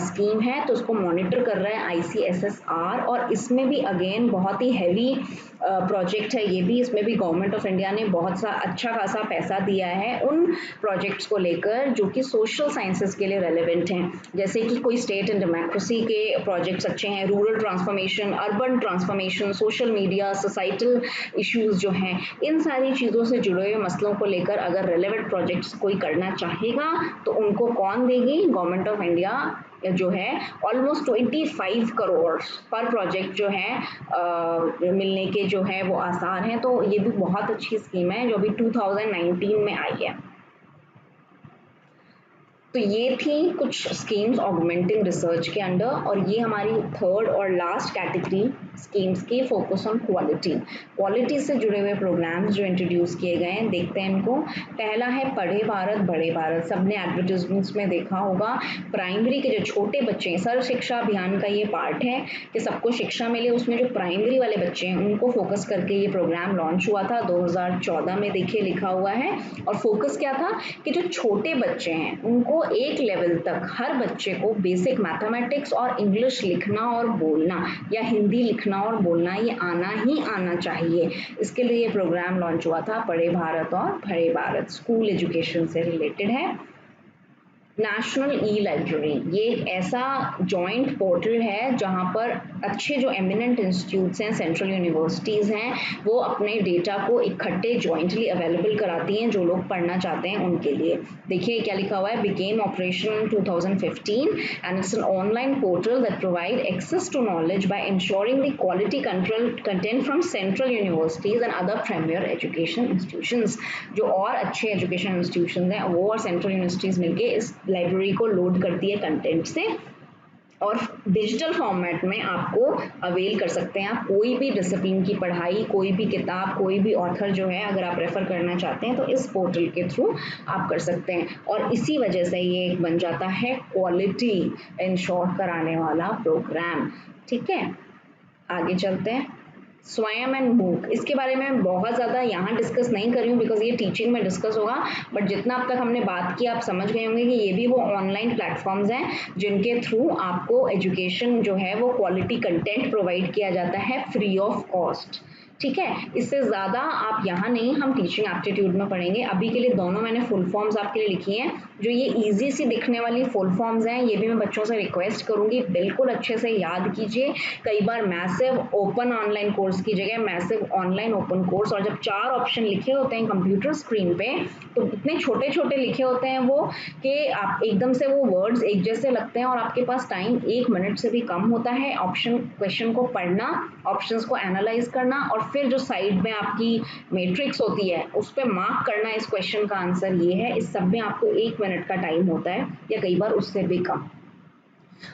scheme है, तो उसको monitor कर रहा है ICSSR। और इसमें भी अगेन बहुत ही हैवी प्रोजेक्ट है ये भी। इसमें भी गवर्नमेंट ऑफ इंडिया ने बहुत सा अच्छा खासा पैसा दिया है उन प्रोजेक्ट्स को लेकर जो कि सोशल साइंसेज के लिए रेलेवेंट हैं। जैसे कि कोई स्टेट एंड डेमोक्रेसी के प्रोजेक्ट्स अच्छे हैं, rural transformation, urban transformation, social media, societal issues जो हैं, इन सारी चीज़ों से जुड़े हुए मसलों को लेकर अगर रेलेवेंट प्रोजेक्ट्स कोई करना चाहेगा तो उनको कौन देगी, गवर्नमेंट ऑफ इंडिया जो है ऑलमोस्ट 25 करोड़ पर प्रोजेक्ट जो है मिलने के जो है वो आसार हैं। तो ये भी बहुत अच्छी स्कीम है जो अभी 2019 में आई है। तो ये थी कुछ स्कीम्स ऑगमेंटिंग रिसर्च के अंडर। और ये हमारी थर्ड और लास्ट कैटेगरी स्कीम्स की फोकस ऑन क्वालिटी, क्वालिटी से जुड़े हुए प्रोग्राम्स जो इंट्रोड्यूस किए गए हैं, देखते हैं इनको। पहला है पढ़े भारत बड़े भारत, सबने एडवर्टाइजमेंट्स में देखा होगा। प्राइमरी के जो छोटे बच्चे हैं, सर्व शिक्षा अभियान का ये पार्ट है कि सबको शिक्षा मिले, उसमें जो प्राइमरी वाले बच्चे हैं उनको फोकस करके ये प्रोग्राम लॉन्च हुआ था 2014 में, देखिए लिखा हुआ है। और फोकस क्या था कि जो छोटे बच्चे हैं उनको एक लेवल तक हर बच्चे को बेसिक मैथमेटिक्स और इंग्लिश लिखना और बोलना या हिंदी लिखना और बोलना ये आना ही आना चाहिए। इसके लिए ये प्रोग्राम लॉन्च हुआ था पढ़े भारत और बड़े भारत, स्कूल एजुकेशन से रिलेटेड है। नेशनल ई लाइब्रेरी, ये एक ऐसा जॉइंट पोर्टल है जहां पर अच्छे जो एमिनेंट इंस्टीट्यूट्स हैं, सेंट्रल यूनिवर्सिटीज़ हैं, वो अपने डेटा को इकट्ठे जॉइंटली अवेलेबल कराती हैं जो लोग पढ़ना चाहते हैं उनके लिए। देखिए क्या लिखा हुआ है, became operational in 2015 and it's an online portal that provide access to knowledge by ensuring the quality content from central universities and other premier education institutions. जो और अच्छे एजुकेशन इंस्टीट्यूशन हैं वो और सेंट्रल यूनिवर्सिटीज़ मिलकर इस लाइब्रेरी को load करती है कंटेंट से, और डिजिटल फॉर्मेट में आपको अवेल कर सकते हैं। आप कोई भी डिसिप्लिन की पढ़ाई, कोई भी किताब, कोई भी ऑथर जो है अगर आप रेफर करना चाहते हैं तो इस पोर्टल के थ्रू आप कर सकते हैं, और इसी वजह से ये एक बन जाता है क्वालिटी इंश्योर कराने वाला प्रोग्राम। ठीक है, आगे चलते हैं। स्वयं एंड मूक, इसके बारे में बहुत ज़्यादा यहाँ डिस्कस नहीं कर रही हूँ बिकॉज ये टीचिंग में डिस्कस होगा, बट जितना अब तक हमने बात की आप समझ गए होंगे कि ये भी वो ऑनलाइन प्लेटफॉर्म्स हैं जिनके थ्रू आपको एजुकेशन जो है वो क्वालिटी कंटेंट प्रोवाइड किया जाता है फ्री ऑफ कॉस्ट। ठीक है, इससे ज़्यादा आप यहाँ नहीं, हम टीचिंग एप्टीट्यूड में पढ़ेंगे। अभी के लिए दोनों मैंने फुल फॉर्म्स आपके लिए लिखी हैं। जो ये इजी सी दिखने वाली फुल फॉर्म्स हैं ये भी मैं बच्चों से रिक्वेस्ट करूँगी बिल्कुल अच्छे से याद कीजिए। कई बार मैसिव ओपन ऑनलाइन कोर्स की जगह मैसिव ऑनलाइन ओपन कोर्स, और जब 4 ऑप्शन लिखे होते हैं कंप्यूटर स्क्रीन पे तो इतने छोटे छोटे लिखे होते हैं वो कि आप एकदम से वो वर्ड्स एक जैसे लगते हैं और आपके पास टाइम 1 मिनट से भी कम होता है ऑप्शन क्वेश्चन को पढ़ना, ऑप्शंस को एनालाइज करना, और फिर जो साइड में आपकी मैट्रिक्स होती है उस पर मार्क करना इस क्वेश्चन का आंसर ये है। इस सब में आपको 1 मिनट का टाइम होता है या कई बार उससे भी कम।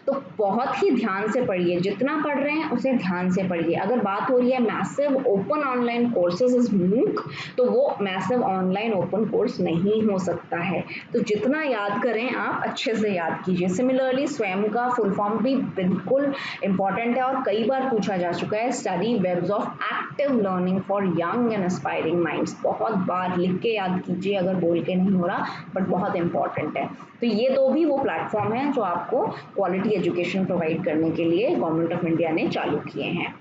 तो बहुत ही ध्यान से पढ़िए, जितना पढ़ रहे हैं उसे ध्यान से पढ़िए। अगर बात हो रही है massive open online courses is मूक, तो वो मैसिव ऑनलाइन ओपन कोर्स नहीं हो सकता है। तो जितना याद करें आप अच्छे से याद कीजिए। सिमिलरली स्वयं का फुल फॉर्म भी बिल्कुल इंपॉर्टेंट है और कई बार पूछा जा चुका है, study webs of active learning for young and aspiring minds. बहुत बार लिख के याद कीजिए अगर बोल के नहीं हो रहा, बट बहुत इंपॉर्टेंट है। तो ये दो भी वो प्लेटफॉर्म है जो आपको क्वालिटी एजुकेशन प्रोवाइड करने के लिए गवर्नमेंट ऑफ इंडिया ने चालू किए हैं।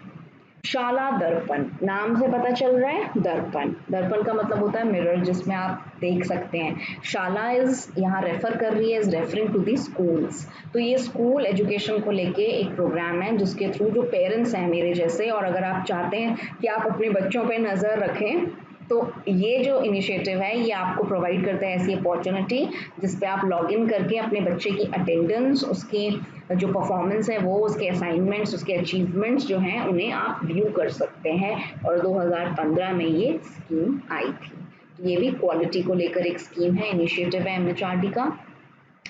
शाला दर्पण, नाम से पता चल रहा है दर्पण, दर्पण का मतलब होता है मिरर जिसमें आप देख सकते हैं। शाला इज यहाँ रेफर कर रही है, is referring to the schools. तो ये स्कूल एजुकेशन को लेके एक प्रोग्राम है जिसके थ्रू जो पेरेंट्स हैं मेरे जैसे, और अगर आप चाहते हैं कि आप अपने बच्चों पे नज़र रखें तो ये जो इनिशिएटिव है ये आपको प्रोवाइड करता है ऐसी अपॉर्चुनिटी जिस पे आप लॉगिन करके अपने बच्चे की अटेंडेंस, उसकी जो परफॉर्मेंस है वो, उसके असाइनमेंट्स, उसके अचीवमेंट्स जो हैं उन्हें आप व्यू कर सकते हैं। और 2015 में ये स्कीम आई थी। तो ये भी क्वालिटी को लेकर एक स्कीम है, इनिशिएटिव है MHRD का।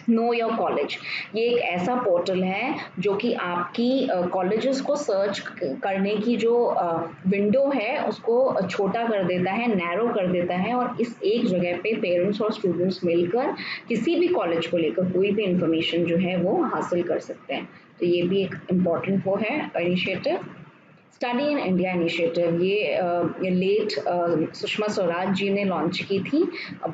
नो योर कॉलेज, ये एक ऐसा पोर्टल है जो कि आपकी कॉलेजेस को सर्च करने की जो विंडो है उसको छोटा कर देता है, नैरो कर देता है, और इस एक जगह पे पेरेंट्स और स्टूडेंट्स मिलकर किसी भी कॉलेज को लेकर कोई भी इंफॉर्मेशन जो है वो हासिल कर सकते हैं। तो ये भी एक इम्पॉर्टेंट वो है initiative. Study in India initiative, ये लेट सुषमा स्वराज जी ने लॉन्च की थी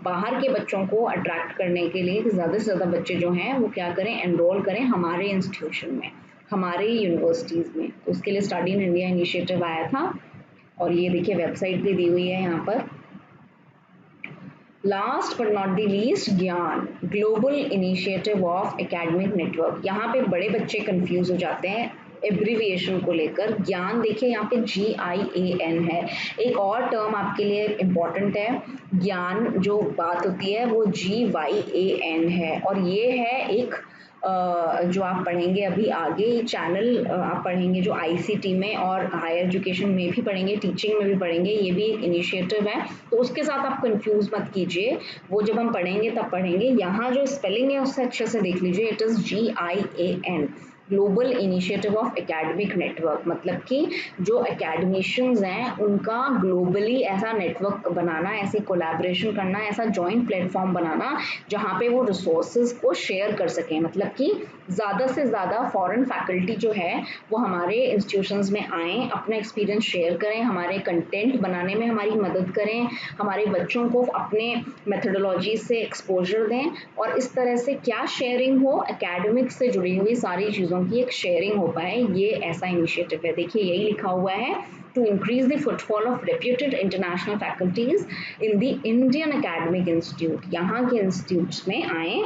बाहर के बच्चों को अट्रैक्ट करने के लिए कि ज़्यादा से ज़्यादा बच्चे जो हैं वो क्या करें, एनरोल करें हमारे इंस्टीट्यूशन में, हमारे यूनिवर्सिटीज़ में। तो उसके लिए स्टडी इन इंडिया इनिशिएटिव आया था और ये देखिए वेबसाइट भी दी हुई है यहाँ पर। Last but not the least, GIAN, global initiative of academic network. यहाँ पे बड़े बच्चे कंफ्यूज हो जाते हैं एब्रीविएशन को लेकर। ज्ञान देखिए यहाँ पे GIAN है। एक और टर्म आपके लिए इम्पॉर्टेंट है, ज्ञान जो बात होती है वो GYAN है, और ये है एक जो आप पढ़ेंगे अभी आगे चैनल आप पढ़ेंगे जो ICT में और हायर एजुकेशन में भी पढ़ेंगे, टीचिंग में भी पढ़ेंगे, ये भी एक इनिशिएटिव है। तो उसके साथ आप कंफ्यूज मत कीजिए, वो जब हम पढ़ेंगे तब पढ़ेंगे। यहाँ जो स्पेलिंग है उससे अच्छे से देख लीजिए, it is GIAN। Global initiative of academic network, मतलब कि जो एकेडमिशियंस हैं उनका ग्लोबली ऐसा नेटवर्क बनाना, ऐसी कोलैबोरेशन करना, ऐसा जॉइंट प्लेटफॉर्म बनाना जहाँ पे वो रिसोर्सेज को शेयर कर सकें, मतलब कि ज़्यादा से ज़्यादा फॉरेन फैकल्टी जो है वो हमारे इंस्टीट्यूशंस में आएँ, अपना एक्सपीरियंस शेयर करें, हमारे कंटेंट बनाने में हमारी मदद करें, हमारे बच्चों को अपने मेथोडोलॉजी से एक्सपोजर दें, और इस तरह से क्या शेयरिंग हो, एकेडमिक से जुड़ी हुई सारी चीज़ों की एक शेयरिंग हो पाए, ये ऐसा इनिशिएटिव है। देखिए यही लिखा हुआ है, to increase the footfall of reputed international faculties in the Indian Academic Institute, यहाँ के इंस्टीट्यूट्स में आए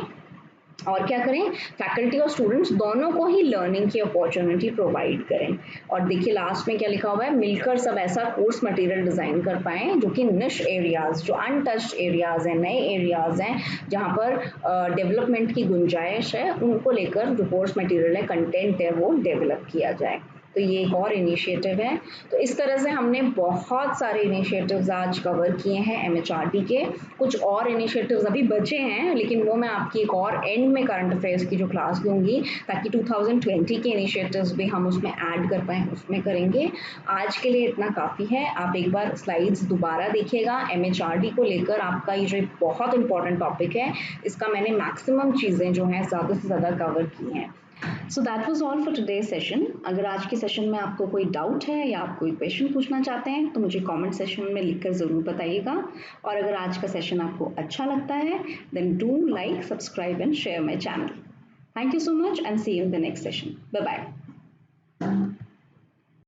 और क्या करें, फैकल्टी और स्टूडेंट्स दोनों को ही लर्निंग की अपॉर्चुनिटी प्रोवाइड करें। और देखिए लास्ट में क्या लिखा हुआ है, मिलकर सब ऐसा कोर्स मटेरियल डिजाइन कर पाएँ जो कि निश एरियाज, जो अनटच्ड एरियाज हैं, नए एरियाज हैं जहाँ पर डेवलपमेंट की गुंजाइश है, उनको लेकर जो कोर्स मटेरियल है, कंटेंट है, वो डेवलप किया जाए। तो ये एक और इनिशिएटिव है। तो इस तरह से हमने बहुत सारे इनिशिएटिव्स आज कवर किए हैं एमएचआरडी के। कुछ और इनिशिएटिव्स अभी बचे हैं, लेकिन वो मैं आपकी एक और एंड में करंट अफेयर्स की जो क्लास लूँगी, ताकि 2020 के इनिशिएटिव्स भी हम उसमें ऐड कर पाएँ, उसमें करेंगे। आज के लिए इतना काफ़ी है। आप एक बार स्लाइड्स दोबारा देखिएगा। एमएचआरडी को लेकर आपका ये जो बहुत इंपॉर्टेंट टॉपिक है, इसका मैंने मैक्सिमम चीज़ें जो हैं ज़्यादा से ज़्यादा कवर की हैं। So that was all for today session. अगर आज के सेशन में आपको कोई डाउट है या आप कोई क्वेश्चन पूछना चाहते हैं तो मुझे कमेंट सेशन में लिखकर ज़रूर बताइएगा। और अगर आज का सेशन आपको अच्छा लगता है then do like, subscribe and share my channel. Thank you so much and see you in the next session. Bye bye.